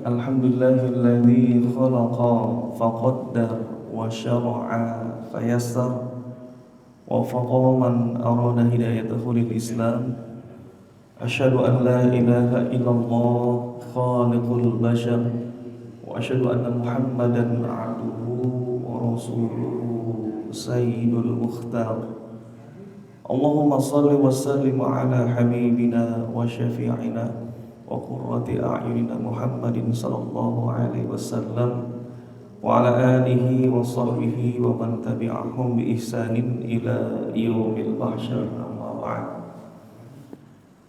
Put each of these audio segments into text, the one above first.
Alhamdulillahilladzi khalaqa faqaddar wa syara'a fayassar wa faqa man arada hidayatahu lil Islam. Asyhadu an la ilaha illallah khaliqul bashar wa asyhadu anna Muhammadan abduhu wa rasuluhu sayyidul mukhtar. Allahumma salli wa sallim ala habibina wa syafi'ina wa qurrati a'yunina Muhammadin sallallahu alaihi wasallam wa ala alihi wa sahbihi wa man tabi'ahum bi ihsanin ila yaumil mahsyar. Amma ba'd.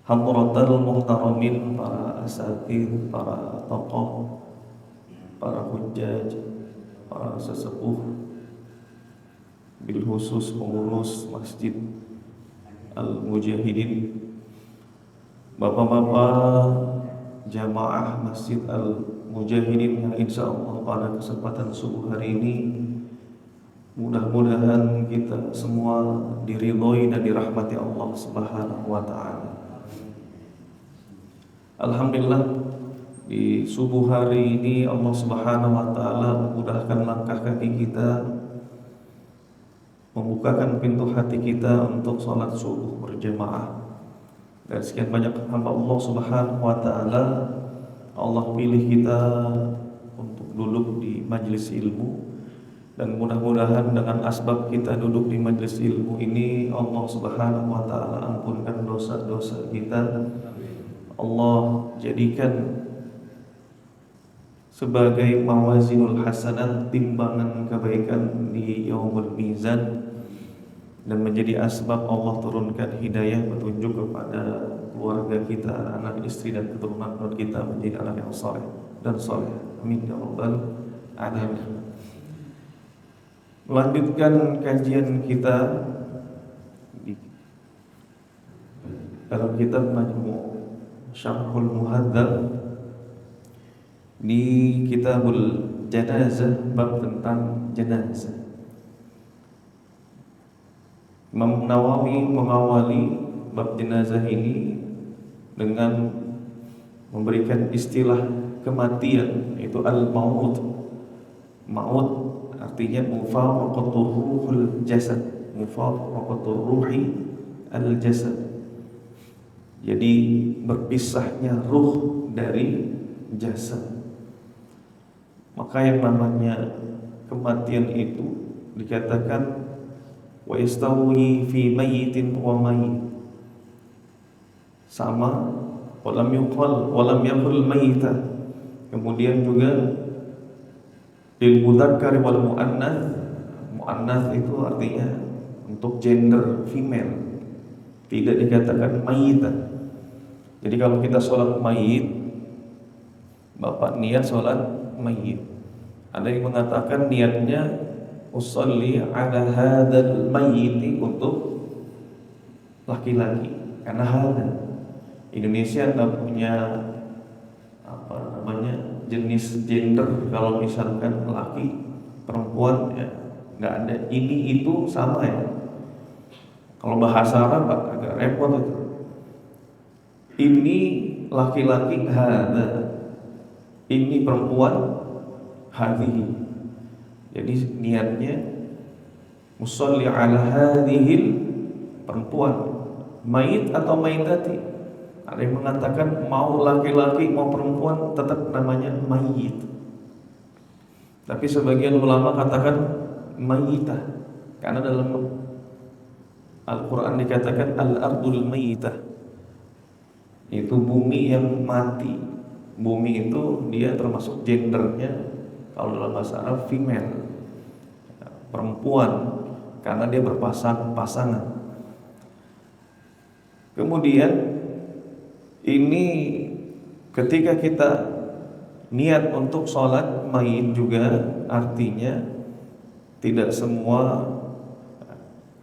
Hadratal muhtaramin, para asatidz, para tokoh, para hujjaj, para sesepuh, bil khusus pengurus Masjid Al-Mujahidin, bapak-bapak jamaah Masjid Al-Mujahidin yang insya Allah pada kesempatan subuh hari ini mudah-mudahan kita semua diridhoi dan dirahmati Allah Subhanahu wa ta'ala. Alhamdulillah, di subuh hari ini Allah Subhanahu wa ta'ala memudahkan langkah kaki kita, membukakan pintu hati kita untuk sholat subuh berjamaah. Dan sekian banyak hamba Allah Subhanahu wa ta'ala, Allah pilih kita untuk duduk di majelis ilmu. Dan mudah-mudahan dengan asbab kita duduk di majelis ilmu ini, Allah Subhanahu wa ta'ala ampunkan dosa-dosa kita. Allah jadikan sebagai mawazinul hasanat, timbangan kebaikan di yaumul mizan, dan menjadi asbab Allah turunkan hidayah petunjuk kepada keluarga kita, anak istri dan keturunan kita menjadi anak yang saleh dan saleh. Amin ya rabbal alamin. Melanjutkan kajian kita di dalam kitab Majmu' Syarhul Muhadzab di Kitabul Janazah, bab tentang jenazah. Imam Nawawi mengawali bab jenazah ini dengan memberikan istilah kematian, yaitu al-maut. Maut artinya mufaraqatur ruhul jasad, mufaraqatur ruhi al-jasad. Jadi berpisahnya ruh dari jasad. Maka yang namanya kematian itu dikatakan wa yastawi fi mayyitin wa mayyit, sama walam yuqal walam yaqul mayyita. Kemudian juga lil mudzakkar wal muannats. Muannats itu artinya untuk gender female, tidak dikatakan mayyita. Jadi kalau kita sholat mayyit, bapak niat sholat mayyit. Ada yang mengatakan niatnya usolli ala hadzal mayyiti, untuk laki-laki, karena hada Indonesia nggak punya jenis gender. Kalau misalkan laki perempuan ya nggak ada, ini itu sama ya. Kalau bahasa Arab agak repot itu. Ini laki-laki hada, ini perempuan hadhihi. Jadi niatnya musalli ala hadhil perempuan, mayit atau mayitati. Ada yang mengatakan mau laki-laki mau perempuan tetap namanya mayit. Tapi sebagian ulama katakan mayitah, karena dalam Al-Quran dikatakan al-ardul mayitah, itu bumi yang mati. Bumi itu dia termasuk gendernya, kalau dalam bahasa Arab female, perempuan, karena dia pasangan. Kemudian ini ketika kita niat untuk sholat mayit juga artinya tidak semua,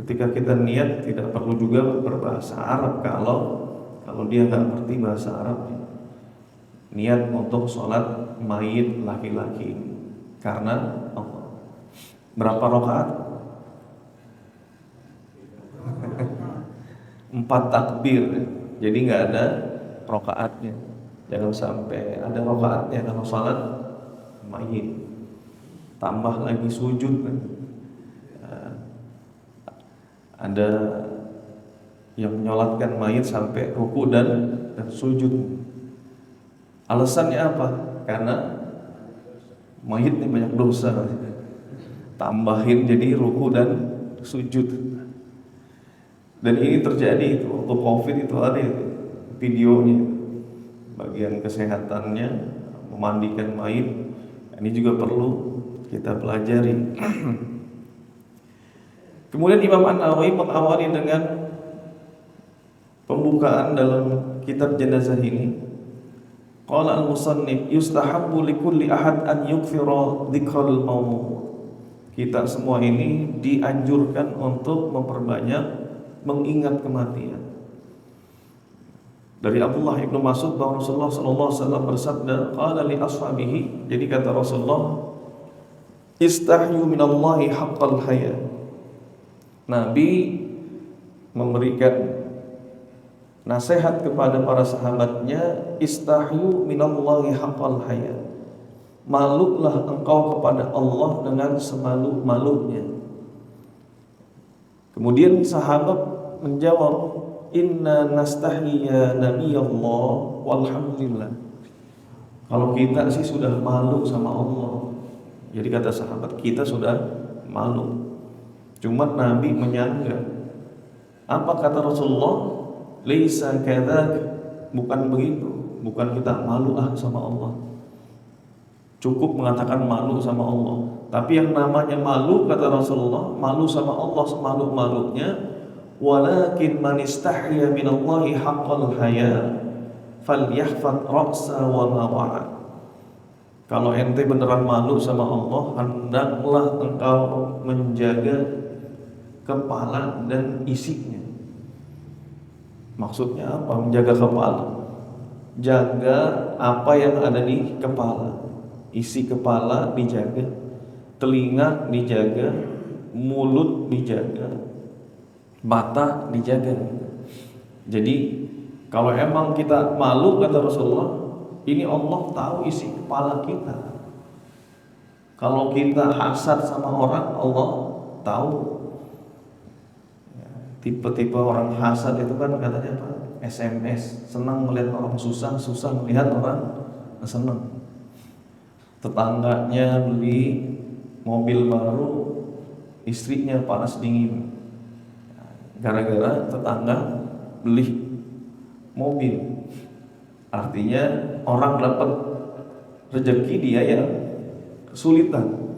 ketika kita niat tidak perlu juga berbahasa Arab kalau dia nggak ngerti bahasa Arab. Niat untuk sholat mayit laki-laki karena Allah. Berapa rakaat? 4 takbir. Jadi nggak ada rakaatnya. Jangan sampai ada rakaatnya kalau sholat mayit. Tambah lagi sujud. Ada yang menyolatkan mayit sampai ruku dan sujud. Alasannya apa? Karena mayit ini banyak dosa. Tambahin jadi ruku dan sujud. Dan ini terjadi itu waktu Covid itu ada itu videonya, bagian kesehatannya memandikan mayit. Ini juga perlu kita pelajari. Kemudian Imam An-Nawawi mengawali dengan pembukaan dalam kitab jenazah ini. Qala al-musannif yustahabbu likulli ahad an yukthira dzikral maut. Kita semua ini dianjurkan untuk memperbanyak mengingat kematian. Dari Abdullah ibnu Mas'ud bahwa Rasulullah sallallahu alaihi wasallam bersabda, qala li ashabihi, jadi kata Rasulullah, istahyu minallahi haqqal haya. Nabi memberikan nasihat kepada para sahabatnya, istahyu minallahi haqqal haya. Malulah engkau kepada Allah dengan semalu-malunya. Kemudian sahabat menjawab, inna nastahi ya nabiyallah walhamdulillah. Kalau kita sih sudah malu sama Allah. Jadi kata sahabat, kita sudah malu. Cuma Nabi menyangga. Apa kata Rasulullah? Laisa kadzak, bukan begitu. Bukan kita malu sama Allah. Cukup mengatakan malu sama Allah. Tapi yang namanya malu, kata Rasulullah, malu sama Allah semalu-malunya. Walakin man istahya minallahi haqqal haya falyahfaz ra'sa wa ma wa'a. Kalau ente beneran malu sama Allah, hendaklah engkau menjaga kepala dan isinya. Maksudnya apa? Menjaga kepala, jaga apa yang ada di kepala. Isi kepala dijaga, telinga dijaga, mulut dijaga, mata dijaga. Jadi kalau emang kita malu, kata Rasulullah, ini Allah tahu isi kepala kita. Kalau kita hasad sama orang, Allah tahu. Tipe-tipe orang hasad itu kan katanya apa? SMS, senang melihat orang susah, susah melihat orang senang. Tetangganya beli mobil baru, istrinya panas dingin. Gara-gara tetangga beli mobil. Artinya orang dapat rezeki, dia yang kesulitan.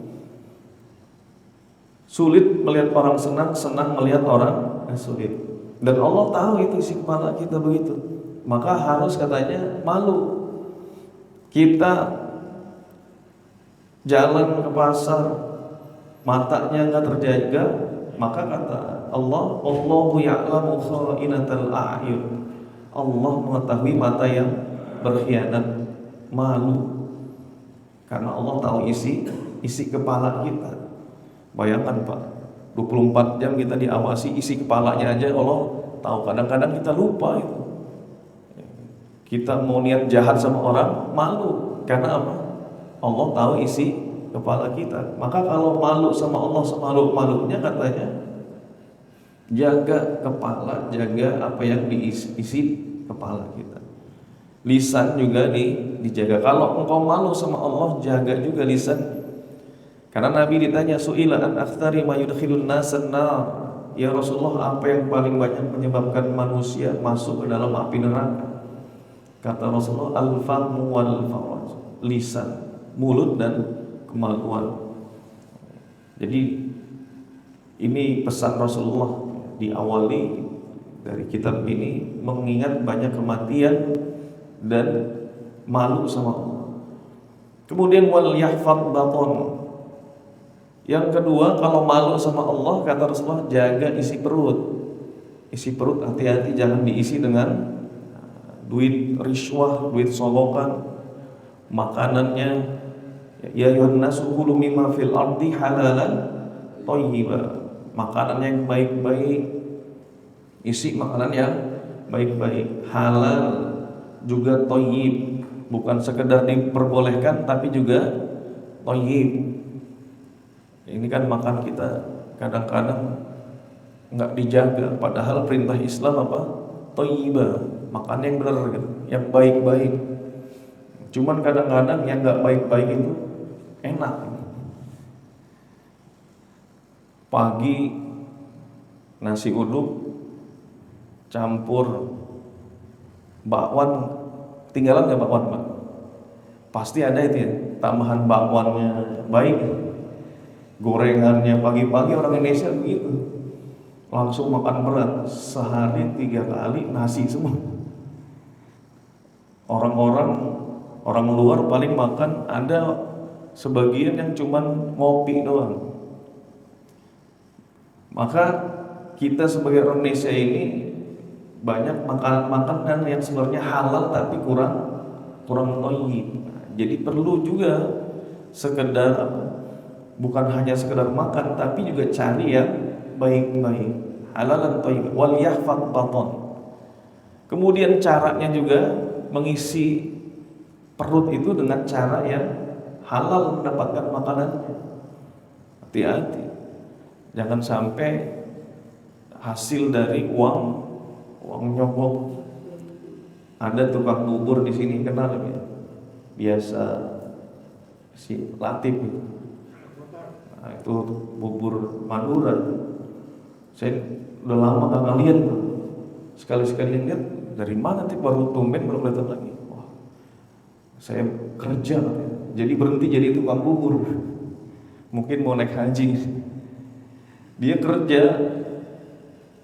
Sulit melihat orang senang, senang melihat orang sulit. Dan Allah tahu itu isi kepala kita begitu. Maka harus katanya malu. Kita jalan ke pasar, matanya nggak terjaga, maka kata Allah, Allahu ya'lamu kha'inatal a'yun. Allah mengetahui mata yang berkhianat. Malu karena Allah tahu isi kepala kita. Bayangkan Pak, 24 jam kita diawasi, isi kepalanya aja Allah tahu. Kadang-kadang kita lupa itu. Kita mau niat jahat sama orang, malu. Karena apa? Allah tahu isi kepala kita. Maka kalau malu sama Allah semalu-malunya, katanya Jaga kepala, jaga apa yang diisi kepala kita. Lisan juga dijaga. Kalau engkau malu sama Allah, jaga juga lisan. Karena Nabi ditanya, su'ila an aktsari ma yudkhilun nasan nar. Ya Rasulullah, apa yang paling banyak menyebabkan manusia masuk ke dalam api neraka? Kata Rasulullah, al-famu wal faraj. Lisan, mulut dan kemaluan. Jadi ini pesan Rasulullah diawali dari kitab ini, mengingat banyak kematian dan malu sama Allah. Kemudian wal yahfad baton. Yang kedua, kalau malu sama Allah, kata Rasulullah, jaga isi perut. Isi perut hati-hati, jangan diisi dengan duit riswah, duit solokan, makanannya. Ya ayyuhan nasu kulu mimma fil ardi halalan thayyiban. Makanan yang baik-baik, isi makanan yang baik-baik, halal juga thayyib, bukan sekedar diperbolehkan tapi juga thayyib. Ini kan makan kita kadang-kadang nggak dijaga, padahal perintah Islam apa? Thayyibah, makan yang benar gitu, yang baik-baik. Cuman kadang-kadang yang nggak baik-baik itu enak. Pagi nasi uduk campur bakwan, tinggalan nggak bakwan Pak? Pasti ada itu ya, tambahan bakwannya baik. Gorengannya pagi-pagi orang Indonesia begitu, langsung makan berat, sehari 3 kali nasi semua. Orang luar paling makan, ada sebagian yang cuman ngopi doang. Maka kita sebagai orang Indonesia ini banyak makanan yang sebenarnya halal tapi kurang thayyib. Jadi perlu juga sekedar bukan hanya sekedar makan, tapi juga cari yang baik-baik, halal dan thayyib. Wal yahfad baton. Kemudian caranya juga mengisi perut itu dengan cara yang halal, mendapatkan makanannya. Hati-hati, jangan sampai hasil dari uang nyogok. Ada tukang bubur di sini, kenal ya? Biasa si Latif itu. Nah, itu bubur Madura. Saya udah lama gak ngeliat tuh. Sekali-sekali lihat, dari mana tuh baru tumben baru kelihatan lagi. Wah, saya kerja, jadi berhenti jadi tukang bubur. Mungkin mau naik haji. Dia kerja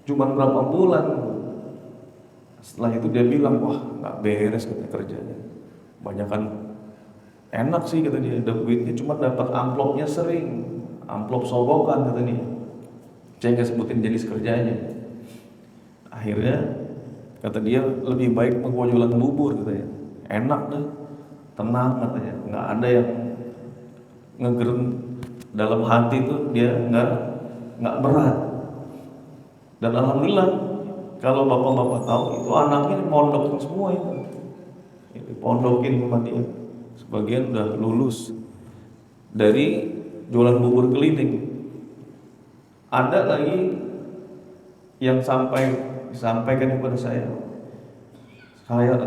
cuma berapa bulan. Setelah itu dia bilang, wah gak beres katanya kerjanya. Banyakan enak sih kata dia, duitnya cuma dapat amplopnya sering. Amplop sogokan katanya. Saya nggak sebutin jenis kerjanya. Akhirnya kata dia lebih baik mau jualan bubur katanya. Enak deh, tenang katanya. Nggak ada yang ngegerem dalam hati tuh, dia nggak berat. Dan alhamdulillah kalau bapak-bapak tahu itu anaknya pondokin semua itu. Pondokin sama dia. Sebagian udah lulus dari jualan bubur keliling. Ada lagi yang disampaikan kepada saya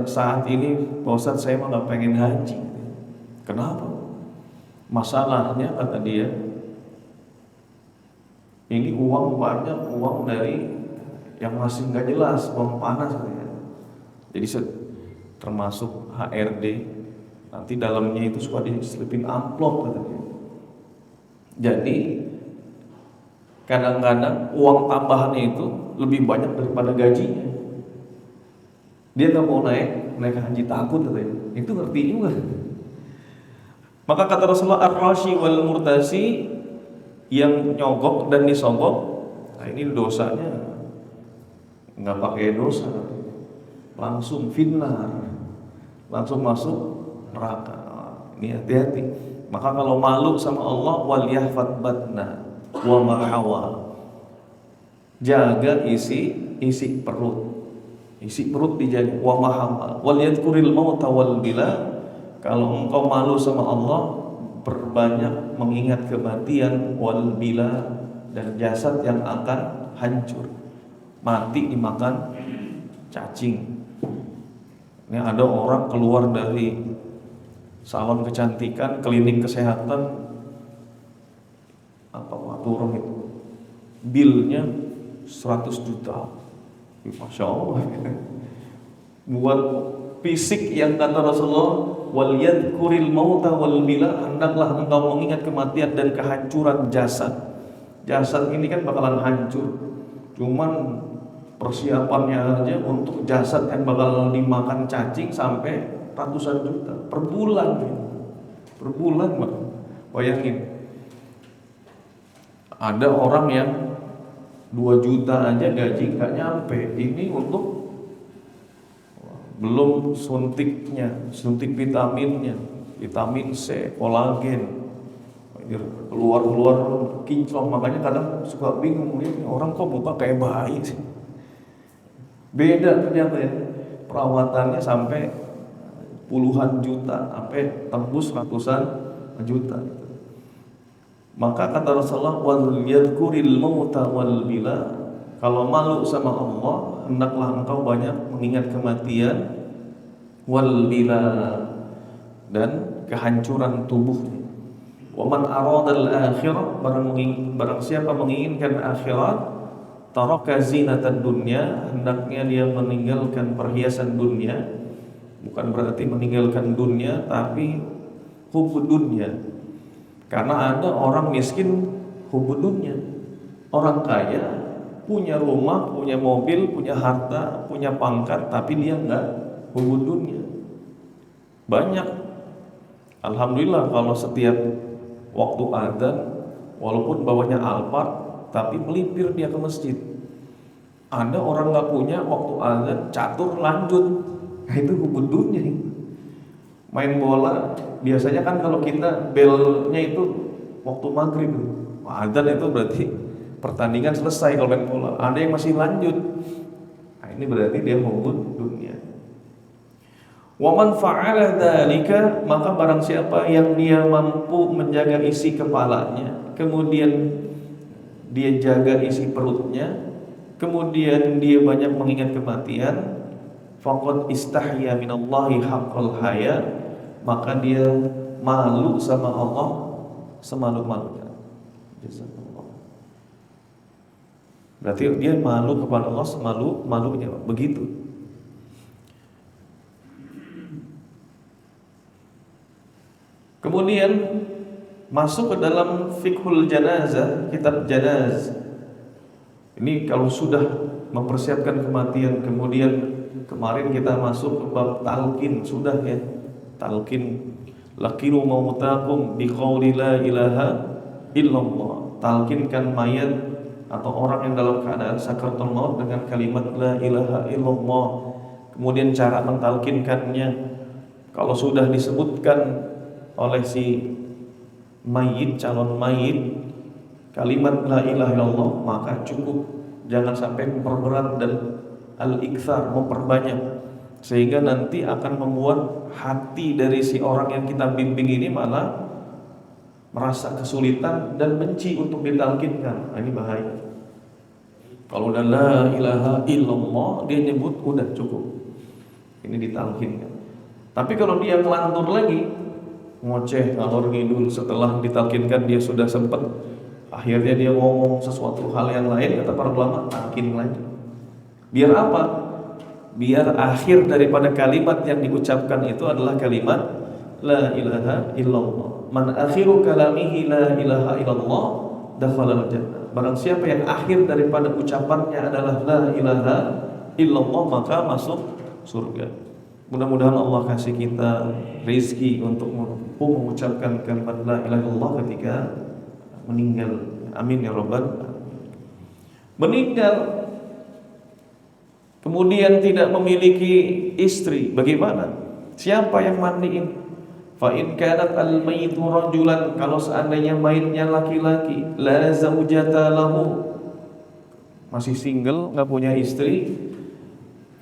saat ini, Pak Ustadz, saya mah gak pengen haji. Kenapa? Masalahnya kata dia, ini uang banyak, uang dari yang masih gak jelas, uang panas katanya. Jadi termasuk HRD, nanti dalamnya itu suka diselipin amplop katanya. Jadi kadang-kadang uang tambahannya itu lebih banyak daripada gajinya. Dia nggak mau naik haji, takut katanya. Itu ngerti juga. Maka kata Rasulullah, ar-rashi wal murtasi, yang nyogok dan disogok, nah ini dosanya nggak pakai dosa, langsung finnar, langsung masuk neraka. Ini hati-hati. Maka kalau malu sama Allah, wal yahfad batna wa ma hawa. Jaga isi perut. Isi perut dijaga, wa ma hawa. Wal yadhkuril mauta wal bila. Kalau engkau malu sama Allah, perbanyak mengingat kematian, wal bila, dan jasad yang akan hancur. mati dimakan cacing. Ini ada orang keluar dari salon kecantikan, klinik kesehatan, apa turun itu, bilnya 100 juta. Masya Allah. Buat fisik yang kata Rasulullah, wal yadhkuril mauta wal bila, hendaklah engkau mengingat kematian dan kehancuran jasad. Jasad ini kan bakalan hancur. Cuman persiapannya aja untuk jasad yang bakal dimakan cacing sampai ratusan juta per bulan. Per bulan, Mbak. Bayangin. Ada orang yang 2 juta aja gaji nggak nyampe. Ini untuk belum suntiknya, suntik vitaminnya, vitamin C, kolagen, keluar kinclong. Makanya kadang suka bingung, ini orang kok muka kayak bayi sih. Beda ternyata ya, perawatannya sampai puluhan juta, sampai tembus ratusan juta. Maka kata Rasulullah, wal yadhkuril mauta wal bila, kalau malu sama Allah, hendaklah engkau banyak mengingat kematian, wal bila, dan kehancuran tubuhnya. Wa man aradal akhirah, barang siapa menginginkan akhirat, taraka zinatad dunya, hendaknya dia meninggalkan perhiasan dunia. Bukan berarti meninggalkan dunia, tapi hubud dunya. Karena ada orang miskin hubud dunya, orang kaya punya rumah, punya mobil, punya harta, punya pangkat, tapi dia enggak hubud dunia. Banyak. Alhamdulillah kalau setiap waktu adzan, walaupun bawahnya Alphard, tapi melipir dia ke masjid. Ada orang nggak punya, waktu adzan catur lanjut. Nah, itu hubud dunia. Main bola, biasanya kan kalau kita belnya itu waktu maghrib, adzan itu berarti pertandingan selesai kalau main bola. Ada yang masih lanjut. Nah, ini berarti dia hubud dunia. Wa man fa'ala dzalika, maka barang siapa yang dia mampu menjaga isi kepalanya, kemudian dia jaga isi perutnya, kemudian dia banyak mengingat kematian, faqad istahya minallahi haqqal haya, maka dia malu sama Allah semalu-malunya. Berarti dia malu kepada Allah semalu-malunya. Begitu. Kemudian masuk ke dalam fiqhul janazah, kitab janaz. Ini kalau sudah mempersiapkan kematian, kemudian kemarin kita masuk ke bab talqin, sudah ya. Talqin, laqiru mautakum biqauli la ilaha illallah. Talqinkan mayat atau orang yang dalam keadaan sakaratul maut dengan kalimat la ilaha illallah. Kemudian cara mentalkinkannya, kalau sudah disebutkan oleh si mayit, calon mayit, kalimat la ilaha illallah, maka cukup. Jangan sampai memperberat dan al-iktsar, memperbanyak, sehingga nanti akan membuat hati dari si orang yang kita bimbing ini malah merasa kesulitan dan benci untuk ditalkinkan. Nah, ini bahaya. Kalau udah la ilaha illallah dia nyebut, udah cukup, ini ditalkinkan. Tapi kalau dia melantur lagi, ngoceh ngalor ngidul, setelah ditalkinkan dia sudah sempat, akhirnya dia ngomong sesuatu hal yang lain, kata para ulama, talkin lagi. Biar apa? Biar akhir daripada kalimat yang diucapkan itu adalah kalimat la ilaha illallah. Man akhiru kalamihi la ilaha illallah dakhalal jannah. Barang siapa yang akhir daripada ucapannya adalah la ilaha illallah, maka masuk surga. Mudah-mudahan Allah kasih kita rezeki untuk mengucapkan kalimat la ilaha illallah ketika meninggal. Amin ya rabbal alamin. Meninggal kemudian tidak memiliki istri, bagaimana? Siapa yang mandiin? Fa in kanat al-mayyitu rajulan, kalau seandainya mayitnya laki-laki, la zaujata lahu, masih single, enggak punya istri,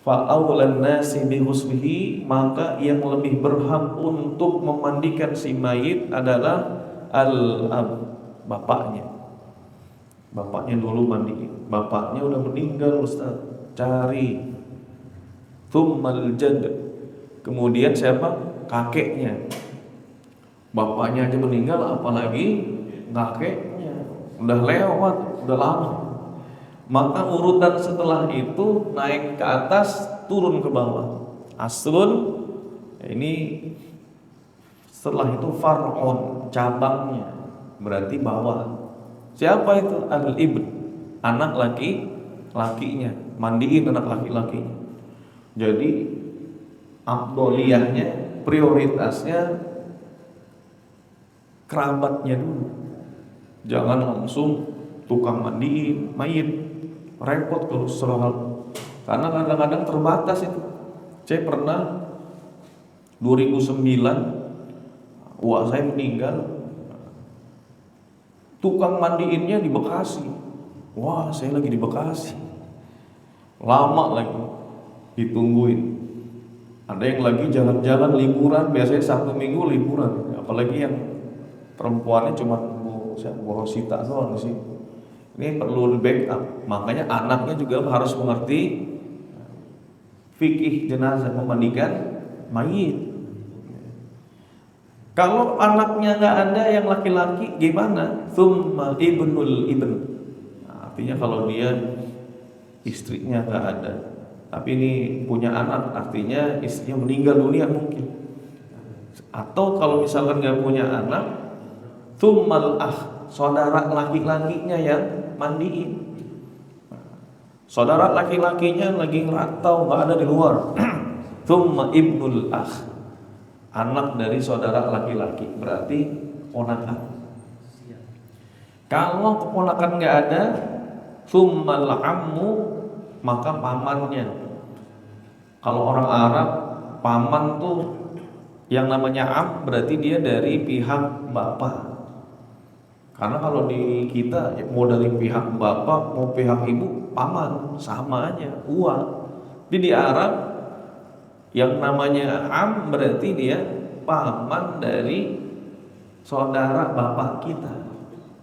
fa aulan nasi bi husbihi, maka yang lebih berhak untuk memandikan si mayit adalah al-ab, bapaknya. Bapaknya dulu mandiin. Bapaknya udah meninggal Ustaz. Cari. Tsummal jadd. Kemudian siapa? Kakeknya. Bapaknya aja meninggal, apalagi kakeknya. Udah lewat, udah lama. Maka urutan setelah itu naik ke atas, turun ke bawah. Aslun, ini setelah itu far'un, cabangnya, berarti bawah. Siapa itu? Al-ibn, anak laki-lakinya, mandiin anak laki-lakinya. Jadi afdoliyahnya, prioritasnya kerabatnya dulu. Jangan langsung tukang mandiin mayit, repot kalau soal. Karena kadang-kadang terbatas itu. Saya pernah 2009, wah saya meninggal, tukang mandiinnya di Bekasi. Wah, saya lagi di Bekasi. Lama lagi ditungguin. Ada yang lagi jalan-jalan liburan, biasanya Sabtu Minggu liburan. Apalagi yang perempuannya cuma Bu Rosita doang sih. Ini perlu backup. Makanya anaknya juga harus mengerti fikih jenazah, memandikan mayit. Kalau anaknya nggak ada yang laki-laki gimana? Tsumma ibnul ibn. Nah, artinya kalau dia istrinya nggak ada, tapi ini punya anak, artinya istrinya meninggal dunia mungkin. Atau kalau misalkan nggak punya anak, tsummal saudara laki-lakinya yang mandiin. Saudara laki-lakinya lagi ngerantau, nggak ada di luar. Tsumma ibnul anak dari saudara laki-laki, berarti ponakan. Kalau keponakan nggak ada, tsummal ammu, maka pamannya. Kalau orang Arab, paman tuh yang namanya am, berarti dia dari pihak bapak. Karena kalau di kita mau dari pihak bapak mau pihak ibu, paman sama aja, uang. Jadi di Arab yang namanya am berarti dia paman dari saudara bapak kita.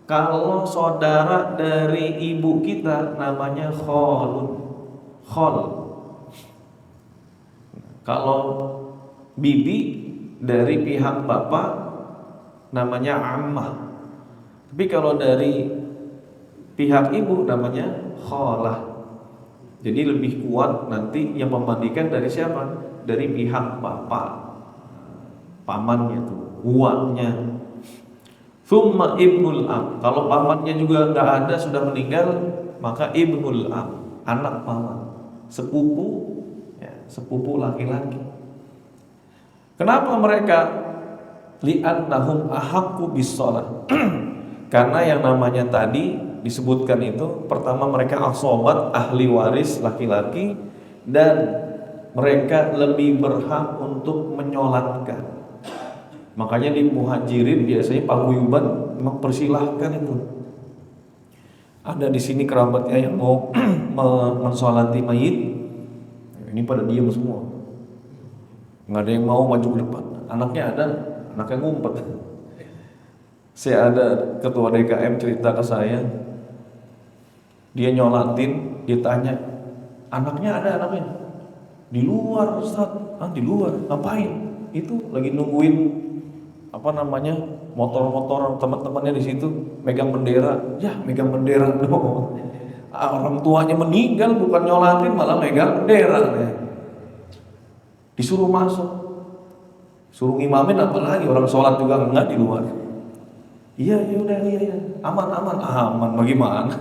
Kalau saudara dari ibu kita namanya kholun, khol. Kalau bibi dari pihak bapak namanya ammah. Tapi kalau dari pihak ibu namanya kholah. Jadi lebih kuat nanti yang memandikan dari siapa? Dari pihak bapak, pamannya tuh, uangnya. Tsumma ibnul am. Kalau pamannya juga nggak ada, sudah meninggal, maka ibnul am, anak paman, sepupu, ya, sepupu laki-laki. Kenapa mereka? Li'annahum ahaqqu bis-shalah. Karena yang namanya tadi disebutkan itu, pertama mereka asobat, ahli waris laki-laki, dan mereka lebih berhak untuk menyolatkan. Makanya di muhajirin biasanya paguyuban mempersilahkan itu. Ada di sini kerabatnya yang mau mensolati mayit, ini pada diam semua. Nggak ada yang mau maju ke depan. Anaknya ada, anaknya ngumpet. Saya ada ketua DKM cerita ke saya, dia nyolatin, ditanya, anaknya ada anaknya? Di luar Ustaz. Di luar, ngapain? Itu lagi nungguin motor-motor teman-temannya di situ, megang bendera. Ya, megang bendera dong. Orang tuanya meninggal, bukan nyolatin, malah megang bendera. Disuruh masuk, suruh ngimamin, apalagi orang sholat juga enggak di luar. Iya, aman, bagaimana?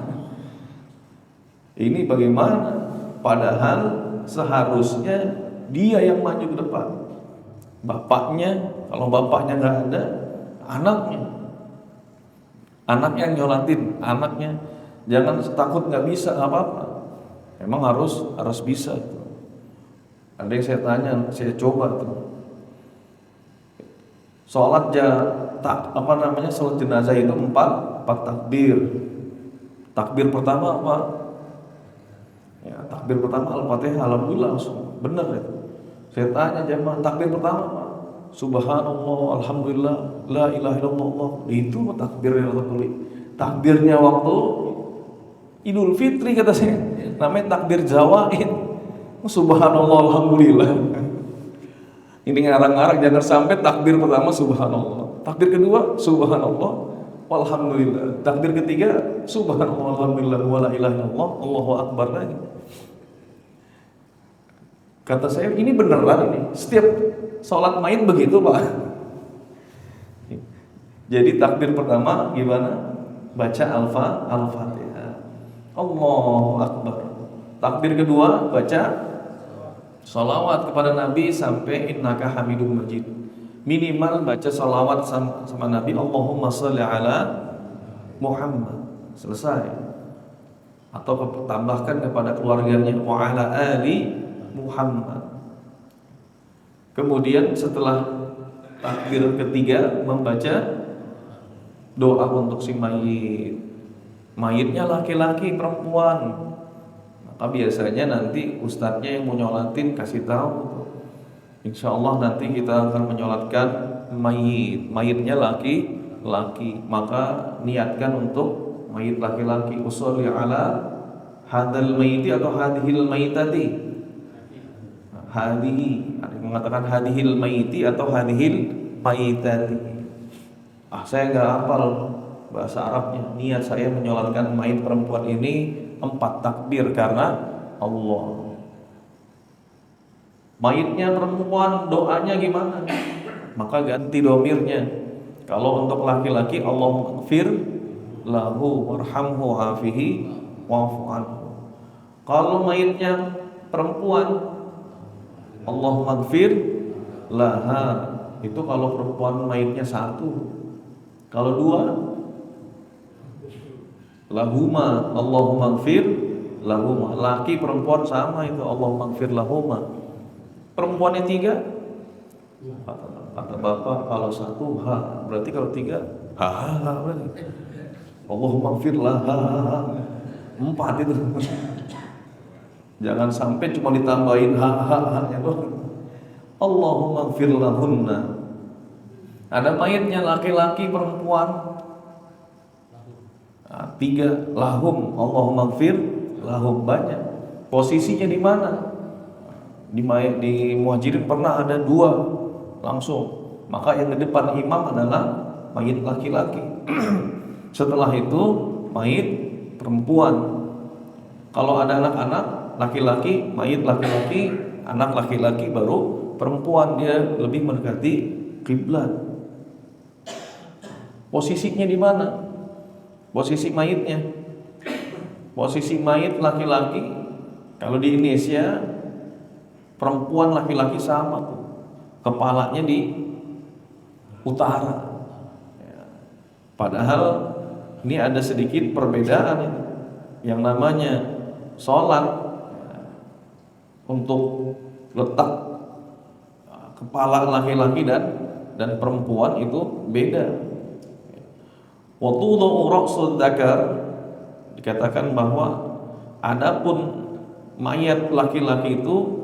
Ini bagaimana? Padahal seharusnya dia yang maju ke depan. Bapaknya, kalau bapaknya nggak ada, anaknya yang nyolatin, anaknya. Jangan takut nggak bisa, nggak apa-apa. Emang harus bisa itu. Ada yang saya tanya, saya coba tuh. Sholat sholat jenazah itu empat takbir. Takbir pertama apa? Ya, takbir pertama Al-Fatihah, alhamdulillah langsung benar ya. Saya tanya jemaah, takbir pertama apa? Subhanallah, alhamdulillah, la ilaha illallah. Itu takbir yang tertulis. Takbirnya waktu Idul Fitri kata saya, namanya takbir Jawaid. Subhanallah, alhamdulillah. Ini ngarang-ngarang, jangan sampai takbir pertama subhanallah, takbir kedua subhanallah walhamdulillah, takbir ketiga subhanallah walhamdulillah wala ilaha illallah Allahu akbar lagi. Kata saya, ini beneran ini setiap sholat mayit begitu Pak? Jadi takbir pertama gimana? Baca Al-Fatihah, Allahu akbar. Takbir kedua baca sholawat kepada Nabi sampai innaka hamidum majid. Minimal baca sholawat sama Nabi, Allahumma sholli ala Muhammad. Selesai. Atau tambahkan kepada keluarganya wa ala ali Muhammad. Kemudian setelah takbir ketiga membaca doa untuk si mayit. Mayitnya laki-laki perempuan. Maka biasanya nanti ustadznya yang mau nyolatin kasih tahu. Insya Allah nanti kita akan menyolatkan mayitnya laki-laki. Maka niatkan untuk mayit laki-laki. Usolli ala hadal mayiti atau hadhil mayitati. Hadihi, ada yang mengatakan hadhil mayiti atau hadhil mayitati. Saya nggak hafal bahasa Arabnya. Niat saya menyolatkan mayit perempuan ini 4 takbir karena Allah. Mayitnya perempuan, doanya gimana? Maka ganti domirnya. Kalau untuk laki-laki, Allahumma ighfir lahu warhamhu afihi wa'fu anhu. Kalau mayitnya perempuan, Allahumma ighfir laha. Itu kalau perempuan mayitnya 1. Kalau 2, lahuma, Allahumma ighfir lahuma. Laki perempuan sama itu, Allahumma ighfir lahuma. Perempuan yang 3, kata bapak kalau 1 ha, berarti kalau 3 ha berarti Allahumma ighfir laha. 4 itu. Jangan sampai cuma ditambahin ha-ha-nya doang. Allahumma ighfir lahunna. Ada mayitnya laki-laki perempuan. 3 lahum, Allahumma ighfir lahum. Banyak. Posisinya di mana? Di muhajirin pernah ada 2 langsung. Maka yang di depan imam adalah mayit laki-laki. Setelah itu mayit perempuan. Kalau ada anak-anak laki-laki, mayit laki-laki, anak laki-laki, baru perempuan, dia lebih mendekati kiblat. Posisinya di mana? Posisi mayitnya. Posisi mayit laki-laki, kalau di Indonesia perempuan laki-laki sama tuh. Kepalanya di utara. Padahal ini ada sedikit perbedaan ini. Yang namanya sholat untuk letak kepala laki-laki dan perempuan itu beda. Wudu'u ra'sul dzakar, dikatakan bahwa adapun mayat laki-laki itu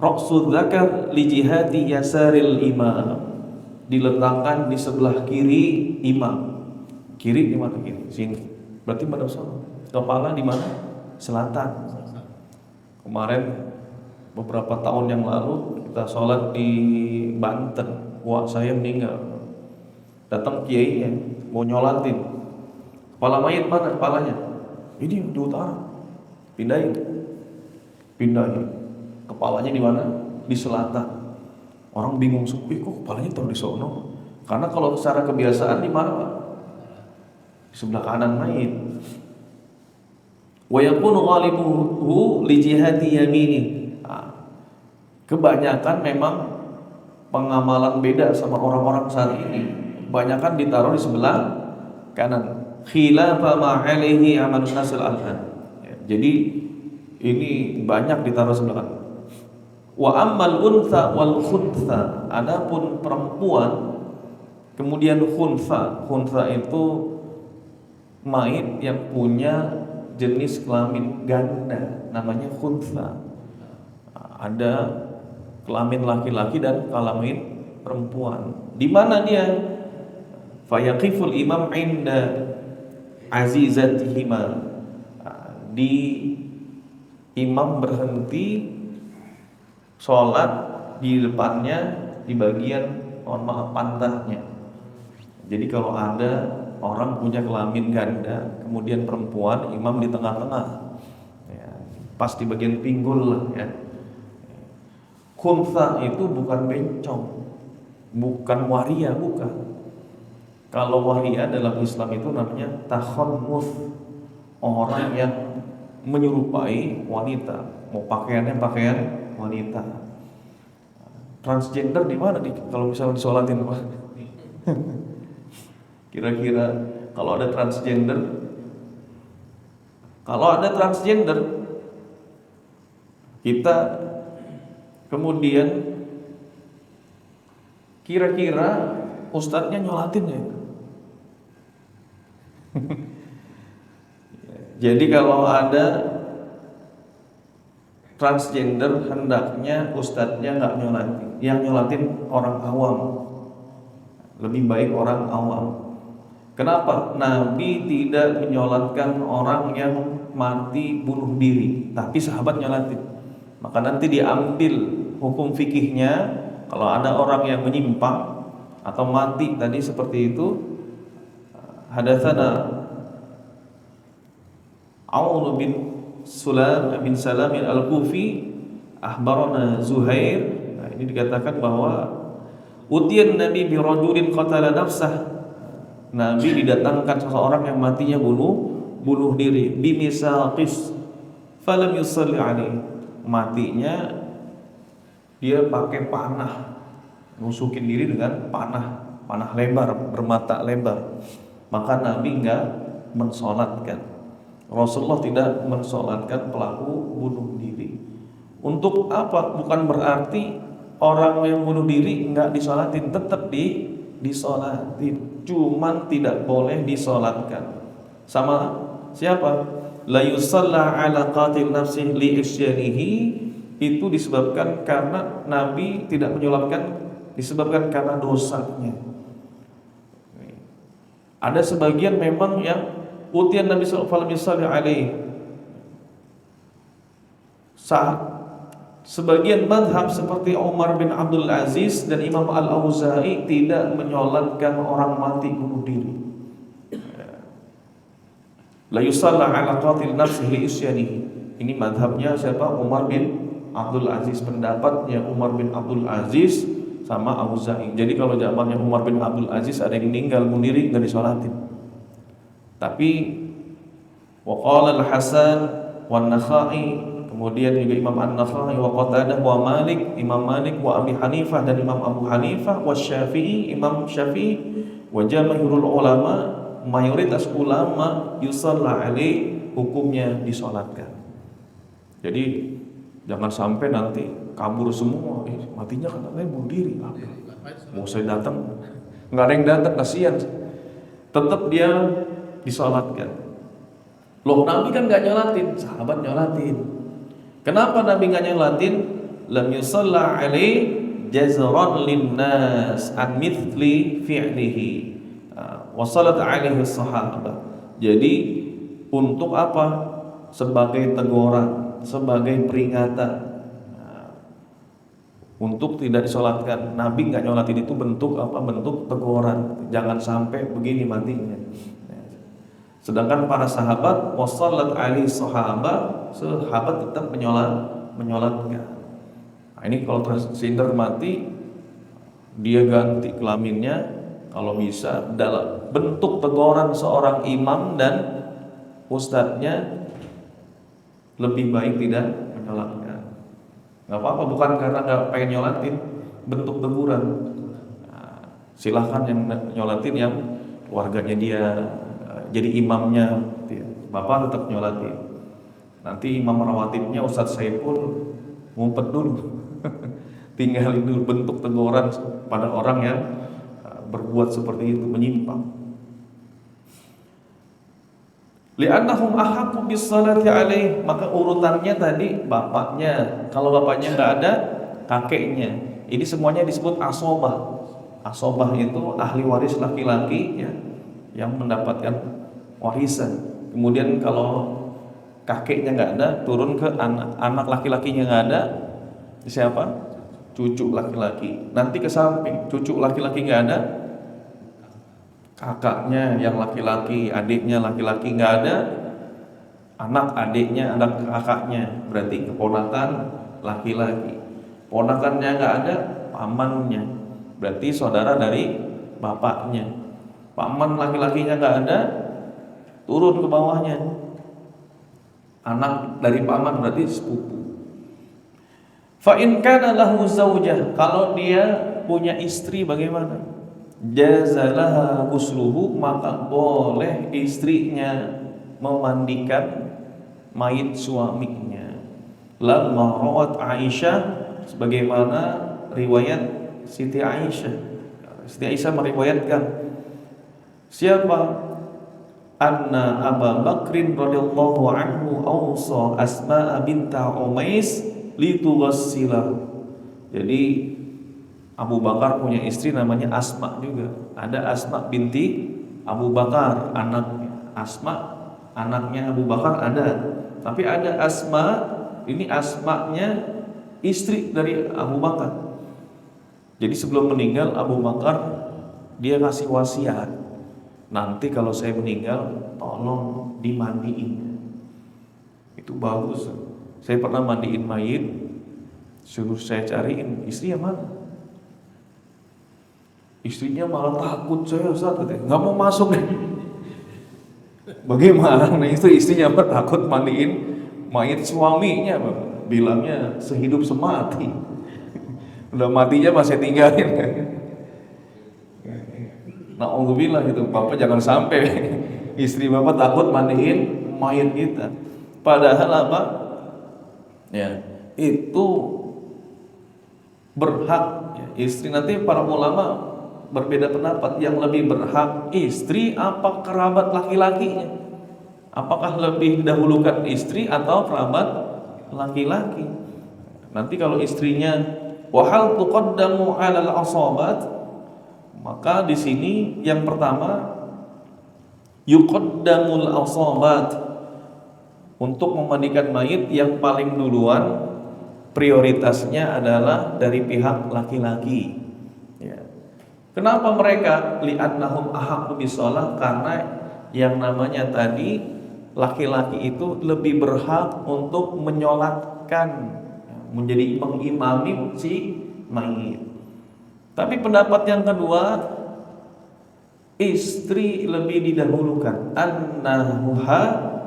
ra'sul dzakar li jihati yasaril imam, diletakkan di sebelah kiri imam. Kiri di mana kiri? Sini. Berarti pada sana. Kepala di mana? Selatan. Kemarin beberapa tahun yang lalu kita sholat di Banten. Wah, saya meninggal. Datang kiainya mau nyolatin. Kepala mayit mana kepalanya? Ini di utara. Pindahin. Kepalanya di mana? Di selatan. Orang bingung, kok kepalanya taruh di sono? Karena kalau secara kebiasaan di mana, Pak? Di sebelah kanan mayit. Wa yakunu ghalibuhu li jihati yamini. Kebanyakan memang pengamalan beda sama orang-orang saat ini. Kebanyakan ditaruh di sebelah kanan. Khilafa ma alaihi amalun nasil alhan. Jadi ini banyak ditaruh sebelah kanan. Wa ammal untha wal khuntha. Adapun perempuan kemudian khuntha. Khuntha itu mayit yang punya jenis kelamin ganda, namanya khuntha. Ada kelamin laki-laki dan kelamin perempuan. Di mana dia? Fayaqiful imam inda azizatihima. Di imam berhenti sholat di depannya di bagian pantatnya. Jadi kalau ada orang punya kelamin ganda, kemudian perempuan, imam di tengah-tengah, ya, pas di bagian pinggul lah ya. Khuntha itu bukan bencong, bukan waria, bukan. Kalau waria dalam Islam itu namanya takhannus, orang yang menyerupai wanita, mau pakaiannya pakaian wanita. Transgender di mana nih kalau misalnya disolatin Pak? Kira-kira kalau ada transgender, kita kemudian kira-kira ustadznya nyolatin ya. Jadi kalau ada transgender hendaknya ustadznya nggak nyolatin, yang nyolatin orang awam, lebih baik orang awam. Kenapa? Nabi tidak menyolatkan orang yang mati bunuh diri, tapi sahabat nyolatin. Maka nanti diambil hukum fikihnya kalau ada orang yang menyimpang atau mati tadi seperti itu. Hadatsana Aun bin Salam al-Kufi akhbarana Zuhair. Nah, ini dikatakan bahwa utiyan Nabi bi rajulin qatala nafsah. Nabi didatangkan seseorang yang matinya bunuh diri, bimisaqis falam yusalli alaihi. Matinya dia pakai panah, nusukin diri dengan panah lebar, bermata lebar. Maka Nabi enggak mensolatkan. Rasulullah tidak mensolatkan pelaku bunuh diri. Untuk apa? Bukan berarti orang yang bunuh diri enggak disolatin, tetap disolatin. Cuman tidak boleh disolatkan. Sama siapa? La yusalla ala qatil nafsihi li isyanihi. Itu disebabkan karena Nabi tidak menyolatkan, disebabkan karena dosanya. Ada sebagian memang yang utian Nabi sallallahu alaihi wasallam. Sebagian madhab seperti Umar bin Abdul Aziz dan Imam Al-Auza'i tidak menyolatkan orang mati bunuh diri. La yusalla ala qatil nafsihi li isyanihi. Ini madhabnya siapa? Umar bin Abdul Aziz. Pendapatnya Umar bin Abdul Aziz sama Auza'i. Jadi kalau zamannya Umar bin Abdul Aziz ada yang meninggal bunuh diri enggak disolatin. Tapi waqala al-Hasan wan Nakhai, kemudian juga Imam An-Nakhai wa Qatadah wa Malik, Imam Malik wa Abi Hanifah dan Imam Abu Hanifah wa Syafi'i, Imam Syafi'i wa jamaahirul ulama, mayoritas ulama yusalla alaihi, hukumnya disolatkan. Jadi jangan sampai nanti kabur semua, matinya katanya bunuh diri. Mau saya datang, nggak ada yang datang, kasihan. Tetap dia disolatkan. Loh, Nabi kan nggak nyolatin, sahabat nyolatin. Kenapa Nabi nggak nyolatin? Lam yusalla alaihi jazran linnas an mithli fi'lihi wa salat alaihi sahabat. Jadi untuk apa? Sebagai teguran, sebagai peringatan. Untuk tidak disolatkan. Nabi nggak nyolatin itu bentuk apa? Bentuk teguran. Jangan sampai begini matinya. Sedangkan para sahabat wassalat alaihi sahabat tetap menyolatkan. Nah, ini kalau transgender mati, dia ganti kelaminnya kalau bisa dalam bentuk teguran seorang imam dan ustadznya, lebih baik tidak menyolatkan. Nggak apa-apa, bukan karena nggak pengen nyolatin, bentuk teguran. Nah, silahkan yang nyolatin yang keluarganya dia, jadi imamnya, bapak tetap nyolatin. Nanti imam rawatibnya Ustadz Saiful ngumpet dulu, tinggalin dulu, bentuk teguran pada orang yang berbuat seperti itu, menyimpang. Li'annahum ahaqqu bis-salati alaih, maka urutannya tadi bapaknya, kalau bapaknya nggak ada, kakeknya. Ini semuanya disebut asobah. Asobah itu ahli waris laki-laki ya, yang mendapatkan warisan. Kemudian kalau kakeknya nggak ada, turun ke anak laki-lakinya nggak ada, siapa? Cucu laki-laki. Nanti ke samping, cucu laki-laki nggak ada, kakaknya yang laki-laki, adiknya laki-laki nggak ada, anak adiknya, anak kakaknya, berarti keponakan laki-laki. Ponakannya nggak ada, pamannya, berarti saudara dari bapaknya. Paman laki-lakinya nggak ada, turun ke bawahnya, anak dari paman berarti sepupu. Fa in kana lahu zaujah, kalau dia punya istri bagaimana? Jazalaha ghusluhu, maka boleh istrinya memandikan mayit suaminya. Lamma rawat Aisyah, sebagaimana riwayat Siti Aisyah. Siti Aisyah meriwayatkan, siapa? Anna Abu Bakrin radhiyallahu anhu awsa Asma binta Umais litughassila. Jadi Abu Bakar punya istri namanya Asma juga. Ada Asma binti Abu Bakar, anaknya. Asma anaknya Abu Bakar ada. Tapi ada Asma, ini Asmanya istri dari Abu Bakar. Jadi sebelum meninggal Abu Bakar dia kasih wasiat, nanti kalau saya meninggal tolong dimandiin. Itu bagus. Saya pernah mandiin mayit, suruh saya cariin istrinya mana. Istrinya malah takut, saya Ustaz, nggak mau masuk deh. Bagaimana itu istrinya takut mandiin mayit suaminya, bilangnya sehidup semati. Udah matinya masih tinggalin. Na'udzubillah gitu, Bapak jangan sampai istri Bapak takut mandiin mayit kita. Padahal apa? Ya, itu berhak ya, istri. Nanti para ulama berbeda pendapat, yang lebih berhak istri apa kerabat laki-lakinya? Apakah lebih didahulukan istri atau kerabat laki-laki? Nanti kalau istrinya wahal tuqaddamu 'alal asabat, maka di sini yang pertama yuqaddamul asabat, untuk memandikan mayit yang paling duluan prioritasnya adalah dari pihak laki-laki. Ya. Kenapa mereka li'annahum ahaqqu bisalah? Karena yang namanya tadi laki-laki itu lebih berhak untuk menyolatkan, menjadi mengimami si mayit. Tapi pendapat yang kedua, istri lebih didahulukan. Annaha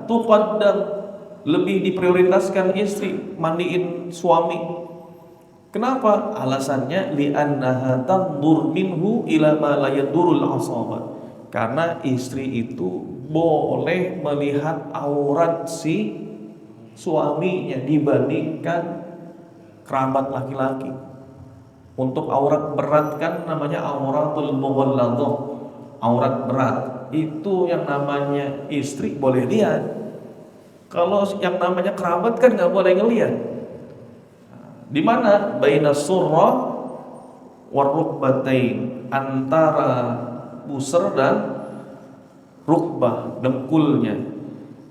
tuqaddam, lebih diprioritaskan istri mandiin suami. Kenapa? Alasannya li'annaha tandur minhu ila ma la yadurul asaba. Karena istri itu boleh melihat aurat si suaminya dibandingkan kerabat laki-laki. Untuk aurat berat kan namanya auratul mughalladah, aurat berat. Itu yang namanya istri boleh lihat. Kalau yang namanya kerabat kan nggak boleh ngelihat. Di mana? Baina surra war rukbatain, antara pusar dan rukbah, dengkulnya.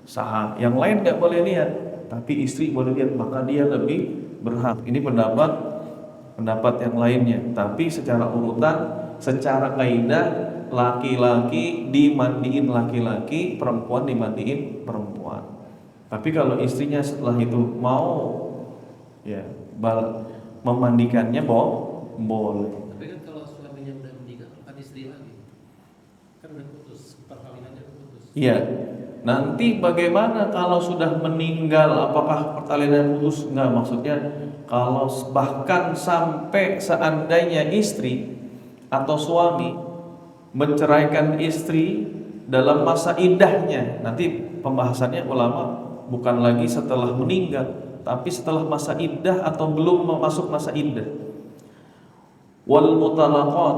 Sah, yang lain nggak boleh lihat, tapi istri boleh lihat, maka dia lebih berhak. Ini pendapat yang lainnya. Tapi secara urutan, secara kaidah, laki-laki dimandiin laki-laki, perempuan dimandiin perempuan. Tapi kalau istrinya setelah itu mau ya memandikannya boleh. Tapi kan kalau suaminya udah meninggal bukan istri lagi, kan udah putus, perkawinannya udah putus. Iya. Nanti bagaimana kalau sudah meninggal? Apakah pertalian putus? Enggak, maksudnya kalau bahkan sampai seandainya istri atau suami menceraikan istri dalam masa iddahnya, nanti pembahasannya ulama bukan lagi setelah meninggal, tapi setelah masa iddah atau belum masuk masa iddah. Wal mutalaqat,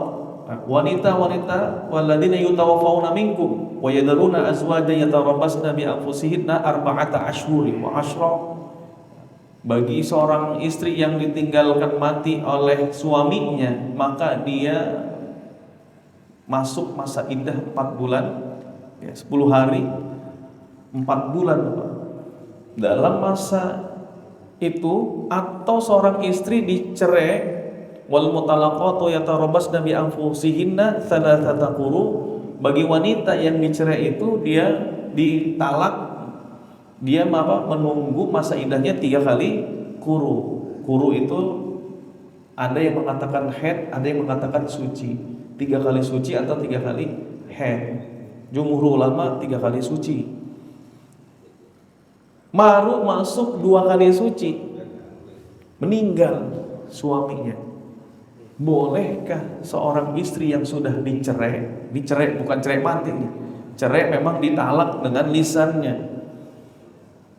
wanita-wanita waladina yutawaffawna minkum wa yadruna azwajan yatarabbasna bi anfusihinna arba'ata ashhurin wa ashra. Bagi seorang istri yang ditinggalkan mati oleh suaminya, maka dia masuk masa iddah 4 bulan ya, 10 hari 4 bulan Pak. Dalam masa itu atau seorang istri dicerai, wal mutalaqatu yatarabbasna bi anfusihinna thalathata quru, bagi wanita yang dicerai itu dia ditalak, dia menunggu masa iddahnya 3 kali quru. Quru itu ada yang mengatakan haid, ada yang mengatakan suci. 3 kali suci atau 3 kali haid. Jumhur ulama 3 kali suci. Baru masuk 2 kali suci, meninggal suaminya. Bolehkah seorang istri yang sudah dicerai bukan cerai mati nih, cerai memang ditalak dengan lisannya,